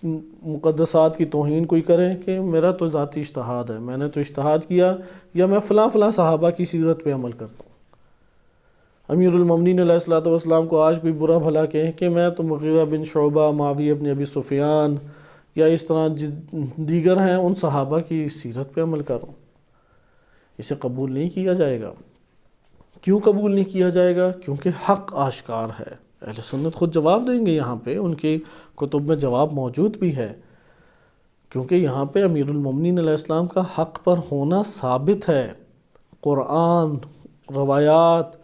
مقدسات کی توہین کوئی کرے کہ میرا تو ذاتی اجتہاد ہے، میں نے تو اجتہاد کیا، یا میں فلاں صحابہ کی سیرت پہ عمل کرتا ہوں۔ امیر المومنین علیہ الصلوۃ والسلام کو آج کوئی برا بھلا کہے کہ میں تو مغیرہ بن شعبہ، معاویہ بن ابی سفیان یا اس طرح دیگر ہیں ان صحابہ کی سیرت پہ عمل کر رہا ہوں، اسے قبول نہیں کیا جائے گا۔ کیوں قبول نہیں کیا جائے گا؟ کیونکہ حق آشکار ہے۔ اہل سنت خود جواب دیں گے، یہاں پہ ان کی کتب میں جواب موجود بھی ہے، کیونکہ یہاں پہ امیر المومنین علیہ السلام کا حق پر ہونا ثابت ہے، قرآن، روایات،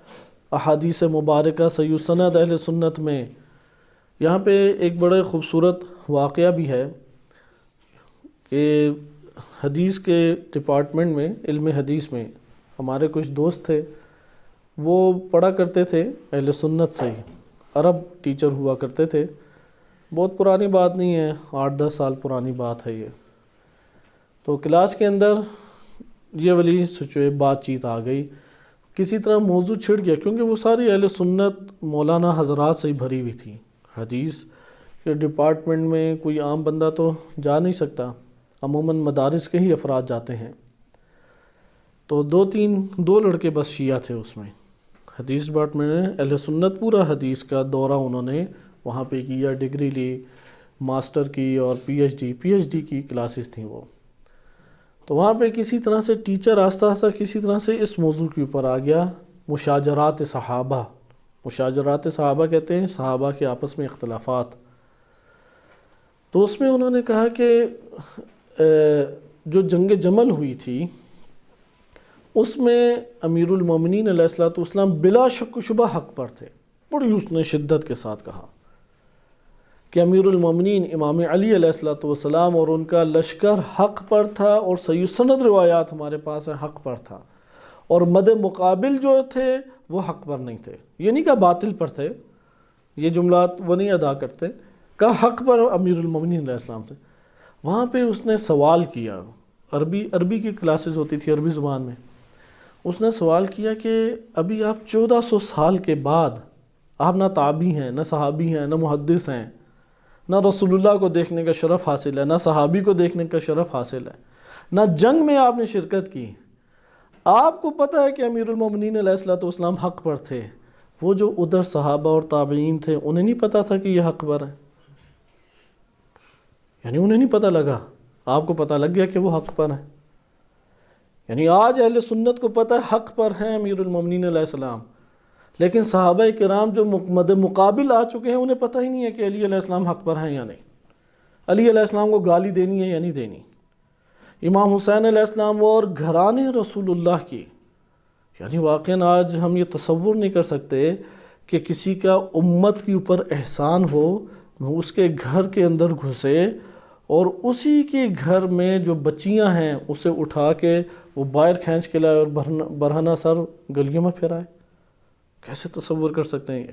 احادیث مبارکہ صحیح سند اہل سنت میں۔ یہاں پہ ایک بڑے خوبصورت واقعہ بھی ہے کہ حدیث کے ڈپارٹمنٹ میں، علم حدیث میں ہمارے کچھ دوست تھے، وہ پڑھا کرتے تھے اہل سنت سے ہی، عرب ٹیچر ہوا کرتے تھے، بہت پرانی بات نہیں ہے، 8-10 سال پرانی بات ہے یہ۔ تو کلاس کے اندر یہ والی بات چیت آ گئی کسی طرح موضوع چھڑ گیا، کیونکہ وہ ساری اہل سنت مولانا حضرات سے ہی بھری ہوئی تھی، حدیث کے ڈپارٹمنٹ میں کوئی عام بندہ تو جا نہیں سکتا، عموماً مدارس کے ہی افراد جاتے ہیں۔ تو دو لڑکے بس شیعہ تھے اس میں، حدیث ڈپارٹمنٹ میں اہل سنت پورا حدیث کا دورہ انہوں نے وہاں پہ کیا، ڈگری لی، ماسٹر کی اور پی ایچ ڈی کی کلاسز تھیں وہ۔ تو وہاں پہ کسی طرح سے ٹیچر آہستہ آہستہ کسی طرح سے اس موضوع کے اوپر آ گیا، مشاجرات صحابہ۔ مشاجرات صحابہ کہتے ہیں صحابہ کے آپس میں اختلافات۔ تو اس میں انہوں نے کہا کہ جو جنگ جمل ہوئی تھی اس میں امیر المومنین علیہ الصلوۃ والسلام بلا شک و شبہ حق پر تھے۔ بڑی اس نے شدت کے ساتھ کہا کہ امیر المومنین امام علی علیہ الصلوۃ والسلام اور ان کا لشکر حق پر تھا، اور صحیح سند روایات ہمارے پاس ہیں حق پر تھا، اور مد مقابل جو تھے وہ حق پر نہیں تھے۔ یہ نہیں کہا باطل پر تھے، یہ جملات وہ نہیں ادا کرتے، کہا حق پر امیر المومنین علیہ السلام تھے۔ وہاں پہ اس نے سوال کیا، عربی کی کلاسز ہوتی تھی عربی زبان میں، اس نے سوال کیا کہ ابھی آپ 1400 سال کے بعد آپ نہ تابعی ہیں، نہ صحابی ہیں، نہ محدث ہیں، نہ رسول اللہ کو دیکھنے کا شرف حاصل ہے، نہ صحابی کو دیکھنے کا شرف حاصل ہے، نہ جنگ میں آپ نے شرکت کی، آپ کو پتہ ہے کہ امیر المومنین علیہ الصلوۃ والسلام حق پر تھے، وہ جو ادھر صحابہ اور تابعین تھے انہیں نہیں پتہ تھا کہ یہ حق پر ہے؟ یعنی انہیں نہیں پتہ لگا، آپ کو پتہ لگ گیا کہ وہ حق پر ہے۔ یعنی آج اہل سنت کو پتہ ہے حق پر ہیں امیر المومنین علیہ السلام، لیکن صحابہ کرام جو مد مقابل آ چکے ہیں انہیں پتہ ہی نہیں ہے کہ علی علیہ السلام حق پر ہیں یا نہیں، علی علیہ السلام کو گالی دینی ہے یا نہیں دینی، امام حسین علیہ السلام اور گھرانے رسول اللہ کی۔ یعنی واقعاً آج ہم یہ تصور نہیں کر سکتے کہ کسی کا امت کے اوپر احسان ہو، اس کے گھر کے اندر گھسے اور اسی کے گھر میں جو بچیاں ہیں اسے اٹھا کے وہ باہر کھینچ کے لائے اور برہنہ سر گلیوں میں پھرائے۔ کیسے تصور کر سکتے ہیں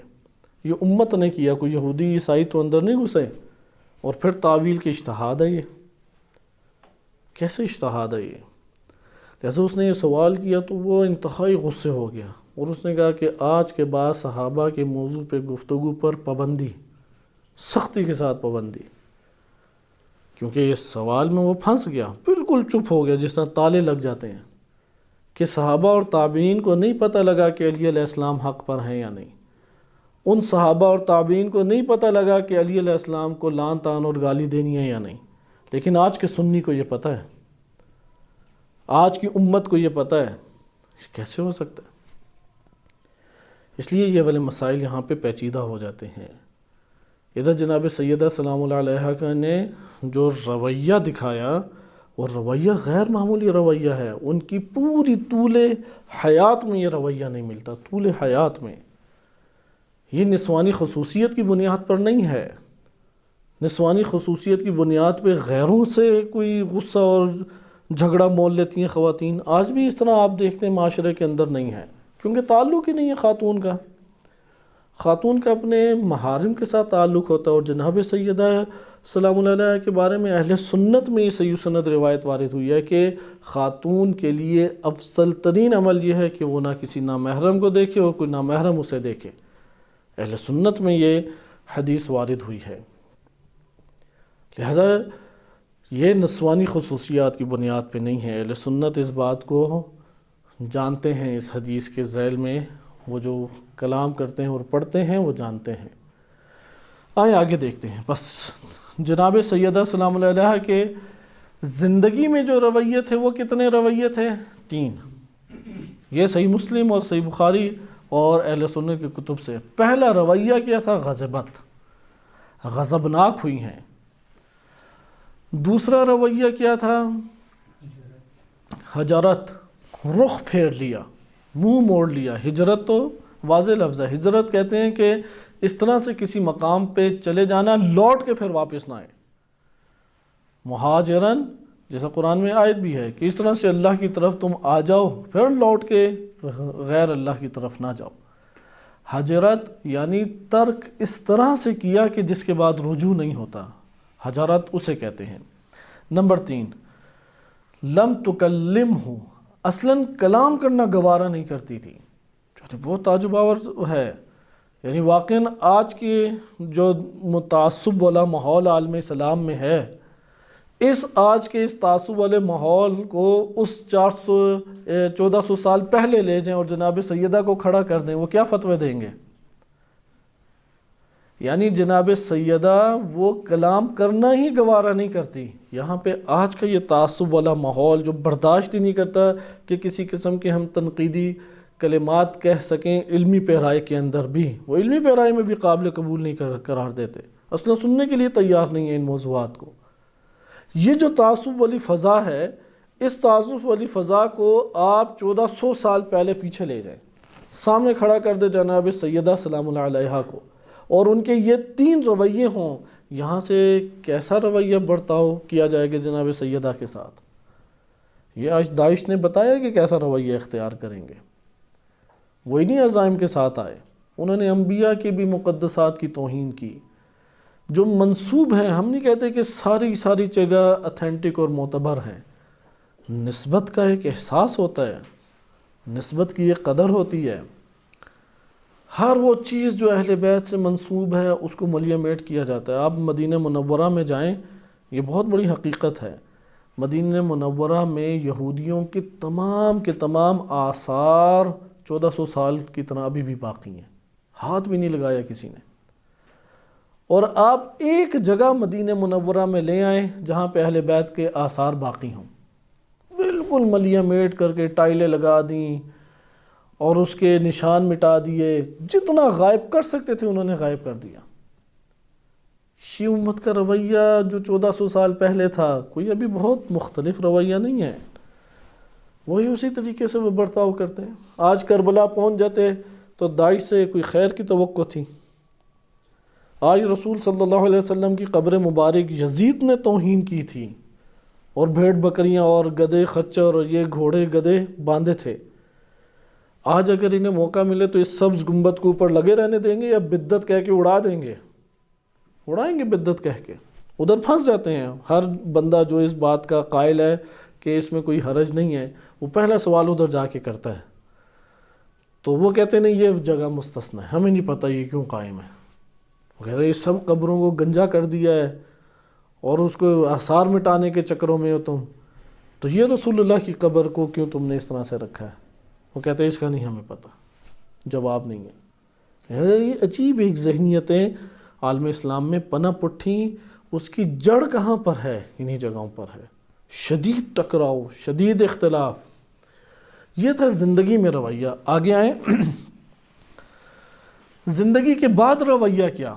یہ امت نے کیا، کوئی یہودی عیسائی تو اندر نہیں گھسے، اور پھر تعویل کے اجتہاد ہے، یہ کیسے اجتہاد ہے یہ؟ جیسے اس نے یہ سوال کیا تو وہ انتہائی غصے ہو گیا، اور اس نے کہا کہ آج کے بعد صحابہ کے موضوع پہ گفتگو پر پابندی، سختی کے ساتھ پابندی، کیونکہ اس سوال میں وہ پھنس گیا، بالکل چپ ہو گیا، جس طرح تالے لگ جاتے ہیں کہ صحابہ اور تابعین کو نہیں پتہ لگا کہ علی علیہ السلام حق پر ہیں یا نہیں، ان صحابہ اور تابعین کو نہیں پتہ لگا کہ علی علیہ السلام کو لعن طعن اور گالی دینی ہے یا نہیں، لیکن آج کے سنی کو یہ پتہ ہے، آج کی امت کو یہ پتہ ہے۔ کیسے ہو سکتا ہے؟ اس لیے یہ والے مسائل یہاں پہ پیچیدہ ہو جاتے ہیں۔ ادھر جناب سیدہ سلام اللہ علیہا کا نے جو رویہ دکھایا وہ رویہ غیر معمولی رویہ ہے، ان کی پوری طول حیات میں یہ رویہ نہیں ملتا، طول حیات میں۔ یہ نسوانی خصوصیت کی بنیاد پر نہیں ہے، نسوانی خصوصیت کی بنیاد پہ غیروں سے کوئی غصہ اور جھگڑا مول لیتی ہیں خواتین، آج بھی اس طرح آپ دیکھتے ہیں معاشرے کے اندر نہیں ہے، کیونکہ تعلق ہی نہیں ہے خاتون کا اپنے محارم کے ساتھ تعلق ہوتا ہے۔ اور جناب سیدہ سلام اللہ علیہ کے بارے میں اہل سنت میں یہ صحیح سند روایت وارد ہوئی ہے کہ خاتون کے لیے افضل ترین عمل یہ ہے کہ وہ نہ کسی نامحرم کو دیکھے اور کوئی نامحرم اسے دیکھے، اہل سنت میں یہ حدیث وارد ہوئی ہے۔ لہذا یہ نسوانی خصوصیات کی بنیاد پہ نہیں ہے، اہل سنت اس بات کو جانتے ہیں، اس حدیث کے ذیل میں وہ جو کلام کرتے ہیں اور پڑھتے ہیں وہ جانتے ہیں۔ آئیں آگے دیکھتے ہیں۔ بس جناب سیدہ سلام اللہ علیہ کے زندگی میں جو رویے تھے وہ کتنے رویے تھے؟ 3۔ یہ صحیح مسلم اور صحیح بخاری اور اہل سنت کی کتب سے۔ پہلا رویہ کیا تھا؟ غضبت، غضبناک ہوئی ہیں۔ دوسرا رویہ کیا تھا؟ ہجرت، رخ پھیر لیا، منہ موڑ لیا۔ ہجرت تو واضح لفظ ہے، ہجرت کہتے ہیں کہ اس طرح سے کسی مقام پہ چلے جانا لوٹ کے پھر واپس نہ آئے۔ مہاجرن جیسا قرآن میں آیت بھی ہے کہ اس طرح سے اللہ کی طرف تم آ جاؤ پھر لوٹ کے غیر اللہ کی طرف نہ جاؤ۔ ہجرت یعنی ترک اس طرح سے کیا کہ جس کے بعد رجوع نہیں ہوتا، ہجرت اسے کہتے ہیں۔ نمبر 3، لم تکلمہ، اصلاً کلام کرنا گوارا نہیں کرتی تھی، تو بہت تعجب آور ہے. یعنی واقعاً آج کی جو متعصب والا ماحول عالم اسلام میں ہے، اس آج کے اس تعصب والے ماحول کو اس 1400 سال پہلے لے جائیں اور جناب سیدہ کو کھڑا کر دیں، وہ کیا فتوے دیں گے؟ یعنی جناب سیدہ وہ کلام کرنا ہی گوارا نہیں کرتی. یہاں پہ آج کا یہ تعصب والا ماحول جو برداشت ہی نہیں کرتا کہ کسی قسم کے ہم تنقیدی کلمات کہہ سکیں علمی پیرائی کے اندر بھی، وہ علمی پیرائی میں بھی قابل قبول نہیں قرار دیتے، اصلا سننے کے لیے تیار نہیں ہے ان موضوعات کو. یہ جو تعصب والی فضا ہے، اس تعصب والی فضا کو آپ 1400 سال پہلے پیچھے لے جائیں، سامنے کھڑا کر دے جناب سیدہ سلام اللہ علیہا کو، اور ان کے یہ 3 رویے ہوں، یہاں سے کیسا رویہ برتاؤ کیا جائے گا جناب سیدہ کے ساتھ؟ یہ آج داعش نے بتایا کہ کیسا رویہ اختیار کریں گے. وہ انہی عزائم کے ساتھ آئے، انہوں نے انبیاء کی بھی مقدسات کی توہین کی، جو منسوب ہیں. ہم نہیں کہتے کہ ساری جگہ اتھینٹک اور معتبر ہیں. نسبت کا ایک احساس ہوتا ہے، نسبت کی ایک قدر ہوتی ہے. ہر وہ چیز جو اہل بیت سے منسوب ہے اس کو ملیہ میٹ کیا جاتا ہے. آپ مدینہ منورہ میں جائیں، یہ بہت بڑی حقیقت ہے. مدینہ منورہ میں یہودیوں کے تمام آثار 1400 سال کی طرح ابھی بھی باقی ہیں، ہاتھ بھی نہیں لگایا کسی نے. اور آپ ایک جگہ مدینہ منورہ میں لے آئیں جہاں پہ اہل بیت کے آثار باقی ہوں، بالکل ملیہ میٹ کر کے ٹائلیں لگا دیں اور اس کے نشان مٹا دیے، جتنا غائب کر سکتے تھے انہوں نے غائب کر دیا. یہ امت کا رویہ جو 1400 سال پہلے تھا، کوئی ابھی بہت مختلف رویہ نہیں ہے، وہی اسی طریقے سے وہ برتاؤ کرتے ہیں. آج کربلا پہنچ جاتے تو داعش سے کوئی خیر کی توقع تھی. آج رسول صلی اللہ علیہ وسلم کی قبر مبارک یزید نے توہین کی تھی، اور بھیڑ بکریاں اور گدے خچر اور یہ گھوڑے گدے باندھے تھے. آج اگر انہیں موقع ملے تو اس سبز گنبد کے اوپر لگے رہنے دیں گے یا بدعت کہہ کے اڑا دیں گے؟ اڑائیں گے بدعت کہہ کے. ادھر پھنس جاتے ہیں. ہر بندہ جو اس بات کا قائل ہے کہ اس میں کوئی حرج نہیں ہے، وہ پہلا سوال ادھر جا کے کرتا ہے. تو وہ کہتے ہیں نہیں یہ جگہ مستثنا ہے، ہمیں نہیں پتہ یہ کیوں قائم ہے. وہ کہتے ہیں یہ سب قبروں کو گنجا کر دیا ہے اور اس کو آثار مٹانے کے چکروں میں ہو تم، تو یہ رسول اللہ کی قبر کو کیوں تم نے اس طرح سے رکھا ہے؟ وہ کہتے ہیں اس کا نہیں ہمیں پتہ، جواب نہیں ہے. یہ عجیب ایک ذہنیتیں عالم اسلام میں پنپ اٹھیں. اس کی جڑ کہاں پر ہے؟ انہی جگہوں پر ہے. شدید ٹکراؤ، شدید اختلاف. یہ تھا زندگی میں رویہ. آگے آئیں. زندگی کے بعد رویہ کیا؟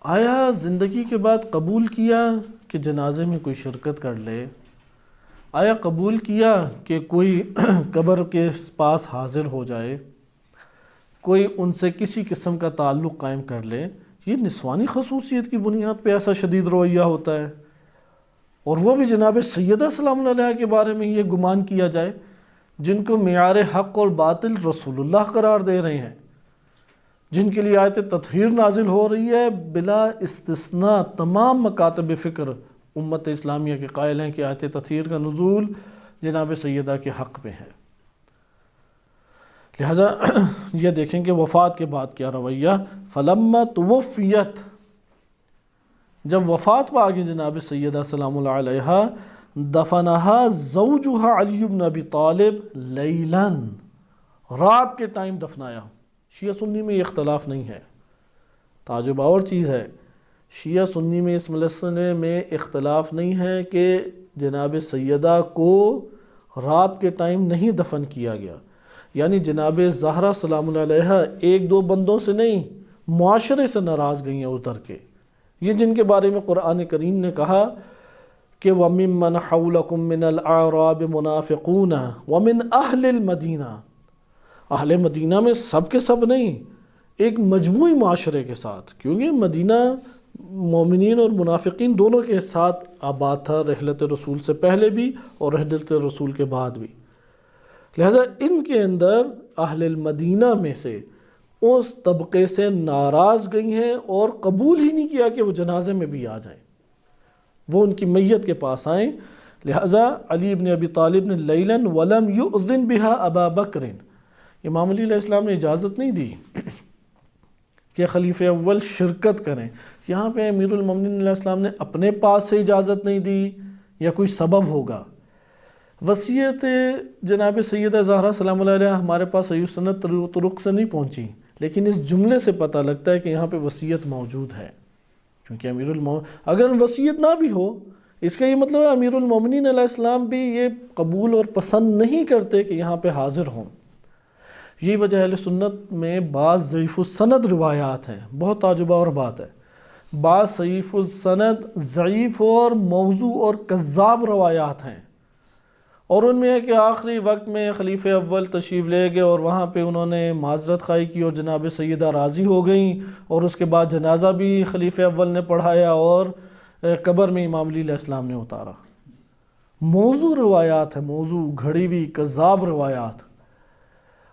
آیا زندگی کے بعد قبول کیا کہ جنازے میں کوئی شرکت کر لے؟ آیا قبول کیا کہ کوئی قبر کے پاس حاضر ہو جائے، کوئی ان سے کسی قسم کا تعلق قائم کر لے؟ یہ نسوانی خصوصیت کی بنیاد پہ ایسا شدید رویہ ہوتا ہے، اور وہ بھی جناب سیدہ سلام اللہ علیہ کے بارے میں یہ گمان کیا جائے جن کو معیار حق اور باطل رسول اللہ قرار دے رہے ہیں، جن کے لیے آیت تطہیر نازل ہو رہی ہے. بلا استثناء تمام مکاتب فکر امت اسلامیہ کے قائل ہیں کہ آیت تطہیر کا نزول جناب سیدہ کے حق میں ہے. لہذا یہ دیکھیں کہ وفات کے بعد کیا رویہ. فلما توفیت، جب وفات پا گئی جناب سیدہ سلام اللہ علیہا، دفنہا زوجہا علی بن ابی طالب لیلاً، رات کے ٹائم دفنایا. شیعہ سنی میں یہ اختلاف نہیں ہے. تعجب اور چیز ہے، شیعہ سنی میں اس مسئلے میں اختلاف نہیں ہے کہ جناب سیدہ کو رات کے ٹائم نہیں دفن کیا گیا. یعنی جناب زہرا سلام اللہ علیہا ایک دو بندوں سے نہیں، معاشرے سے ناراض گئی ہیں اتر کے. یہ جن کے بارے میں قرآن کریم نے کہا کہ وَمِمَّنْ حَوْلَكُمْ مِنَ الْأَعْرَابِ مُنَافِقُونَ وَمِنْ أَهْلِ الْمَدِينَةِ، اہل مدینہ میں سب کے سب نہیں، ایک مجموعی معاشرے کے ساتھ، کیونکہ مدینہ مومنین اور منافقین دونوں کے ساتھ آباد تھا، رحلت رسول سے پہلے بھی اور رحلت رسول کے بعد بھی. لہذا ان کے اندر اہل المدینہ میں سے اس طبقے سے ناراض گئی ہیں اور قبول ہی نہیں کیا کہ وہ جنازے میں بھی آ جائیں، وہ ان کی میت کے پاس آئیں. لہذا علی بن ابی طالب نے لیلاً ولم یؤذن بها ابا بکر، امام علی علیہ السلام نے اجازت نہیں دی کہ خلیفہ اول شرکت کریں. یہاں پہ امیر المومنین علیہ السلام نے اپنے پاس سے اجازت نہیں دی یا کوئی سبب ہوگا. وصیت جناب سیدہ زہرا سلام اللہ علیہ ہمارے پاس صحیح سند طرق سے نہیں پہنچی، لیکن اس جملے سے پتہ لگتا ہے کہ یہاں پہ وصیت موجود ہے. کیونکہ اگر وصیت نہ بھی ہو، اس کا یہ مطلب ہے امیر المومنین علیہ السلام بھی یہ قبول اور پسند نہیں کرتے کہ یہاں پہ حاضر ہوں. یہ وجہ اہل سنت میں بعض ضعیف السند روایات ہیں. بہت تعجب اور بات ہے، بعض ضعیف السند ضعیف اور موضوع اور کذاب روایات ہیں، اور ان میں ہے کہ آخری وقت میں خلیفہ اول تشریف لے گئے اور وہاں پہ انہوں نے معذرت خواہی کی اور جناب سیدہ راضی ہو گئیں، اور اس کے بعد جنازہ بھی خلیفہ اول نے پڑھایا اور قبر میں امام علی علیہ السلام نے اتارا. موضوع روایات ہیں، موضوع گھڑی ہوئی کذاب روایات.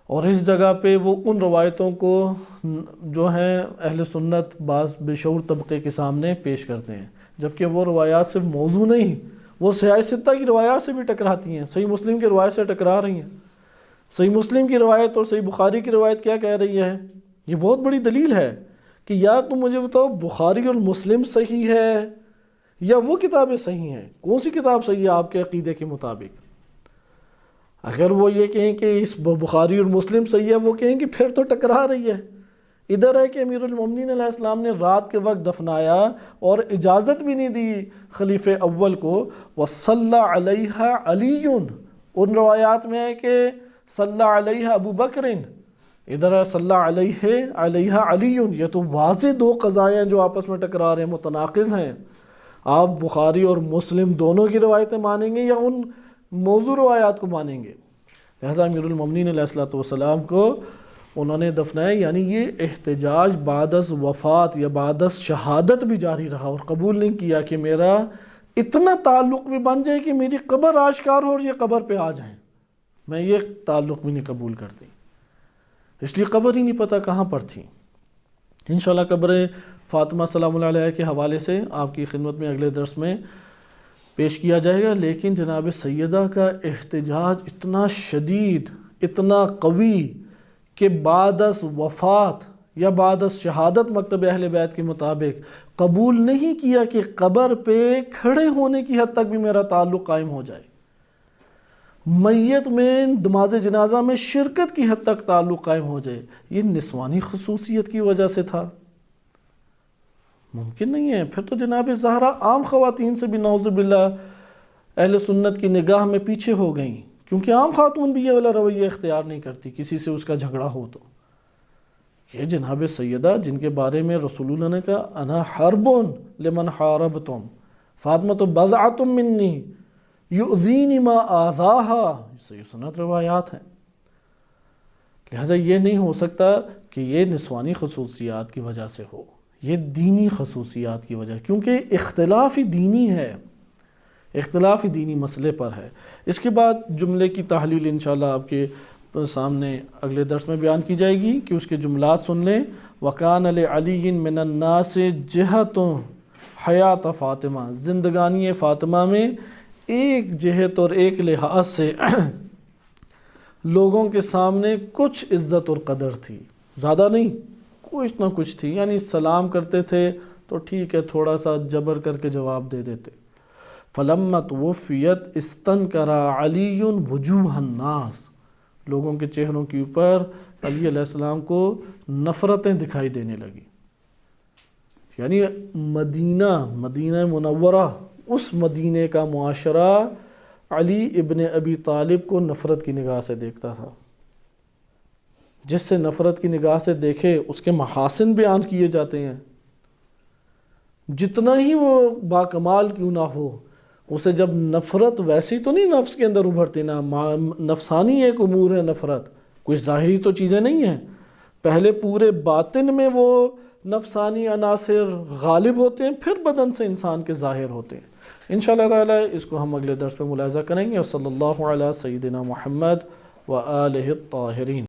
اور اس جگہ پہ وہ ان روایتوں کو جو ہیں اہل سنت بعض بے شعور طبقے کے سامنے پیش کرتے ہیں، جبکہ وہ روایات صرف موضوع نہیں، وہ صحیح ستہ کی روایات سے بھی ٹکراتی ہیں. صحیح مسلم کی روایت سے ٹکرا رہی ہیں. صحیح مسلم کی روایت اور صحیح بخاری کی روایت کیا کہہ رہی ہے؟ یہ بہت بڑی دلیل ہے کہ یا تم مجھے بتاؤ بخاری اور مسلم صحیح ہے یا وہ کتابیں صحیح ہیں. کون سی کتاب صحیح ہے آپ کے عقیدے کے مطابق؟ اگر وہ یہ کہیں کہ اس بخاری اور مسلم صحیح ہے، وہ کہیں کہ پھر تو ٹکرا رہی ہے. ادھر ہے کہ امیر المومنین علیہ السلام نے رات کے وقت دفنایا اور اجازت بھی نہیں دی خلیفہ اول کو. وصلی علیہا علی، ان روایات میں ہے کہ صلی علیہا ابو بکر، ادھر ہے صلی علیہا علی. یہ تو واضح دو قضائیں جو آپس میں ٹکرا رہے ہیں، متناقض ہیں. آپ بخاری اور مسلم دونوں کی روایتیں مانیں گے یا ان موضوع روایات کو مانیں گے؟ لہذا امیر المومنین علیہ السلام کو انہوں نے دفنایا. یعنی یہ احتجاج بعد از وفات یا بعد از شہادت بھی جاری رہا، اور قبول نہیں کیا کہ میرا اتنا تعلق بھی بن جائے کہ میری قبر آشکار ہو اور یہ قبر پہ آ جائیں. میں یہ تعلق بھی نہیں قبول کرتی، اس لیے قبر ہی نہیں پتہ کہاں پر تھی. انشاءاللہ قبر فاطمہ سلام اللہ علیہ کے حوالے سے آپ کی خدمت میں اگلے درس میں پیش کیا جائے گا. لیکن جناب سیدہ کا احتجاج اتنا شدید، اتنا قوی کہ بعد از وفات یا بعد از شہادت مکتب اہل بیت کے مطابق قبول نہیں کیا کہ قبر پہ کھڑے ہونے کی حد تک بھی میرا تعلق قائم ہو جائے، میت میں نماز جنازہ میں شرکت کی حد تک تعلق قائم ہو جائے. یہ نسوانی خصوصیت کی وجہ سے تھا؟ ممکن نہیں ہے. پھر تو جناب زہرا عام خواتین سے بھی نعوذ باللہ اہل سنت کی نگاہ میں پیچھے ہو گئیں، کیونکہ عام خاتون بھی یہ والا رویہ اختیار نہیں کرتی کسی سے اس کا جھگڑا ہو تو. یہ جناب سیدہ جن کے بارے میں رسول اللہ نے کہا انا حرب لمن حاربتم، فاطمہ تو بضعۃ منی یؤذینی ما آذاہا، صحیح سنت روایات ہیں. لہذا یہ نہیں ہو سکتا کہ یہ نسوانی خصوصیات کی وجہ سے ہو، یہ دینی خصوصیات کی وجہ، کیونکہ اختلاف دینی ہے، اختلاف دینی مسئلے پر ہے. اس کے بعد جملے کی تحلیل انشاءاللہ آپ کے سامنے اگلے درس میں بیان کی جائے گی کہ اس کے جملات سن لیں. وَكَانَ لِعَلِيٍّ مِّنَ النَّاسِ جِهَةٌ حیات فاطمہ، زندگانی فاطمہ میں ایک جہت اور ایک لحاظ سے لوگوں کے سامنے کچھ عزت اور قدر تھی، زیادہ نہیں، کچھ نہ کچھ تھی. یعنی سلام کرتے تھے تو ٹھیک ہے تھوڑا سا جبر کر کے جواب دے دیتے. فَلَمَّا تُوفِّيَتْ اسْتَنْكَرَ عَلِيٌّ وُجُوهَ النَّاسِ، لوگوں کے چہروں کے اوپر علی علیہ السلام کو نفرتیں دکھائی دینے لگی. یعنی مدینہ منورہ، اس مدینے کا معاشرہ علی ابن ابی طالب کو نفرت کی نگاہ سے دیکھتا تھا. جس سے نفرت کی نگاہ سے دیکھے اس کے محاسن بیان کیے جاتے ہیں، جتنا ہی وہ باکمال کیوں نہ ہو، اسے جب نفرت ویسی تو نہیں نفس کے اندر ابھرتی نا، نفسانی ایک امور ہے نفرت، کوئی ظاہری تو چیزیں نہیں ہیں. پہلے پورے باطن میں وہ نفسانی عناصر غالب ہوتے ہیں، پھر بدن سے انسان کے ظاہر ہوتے ہیں. انشاءاللہ تعالی اس کو ہم اگلے درس پہ ملاحظہ کریں گے. صلی اللہ علیہ سیدنا محمد وآلہ الطاہرین.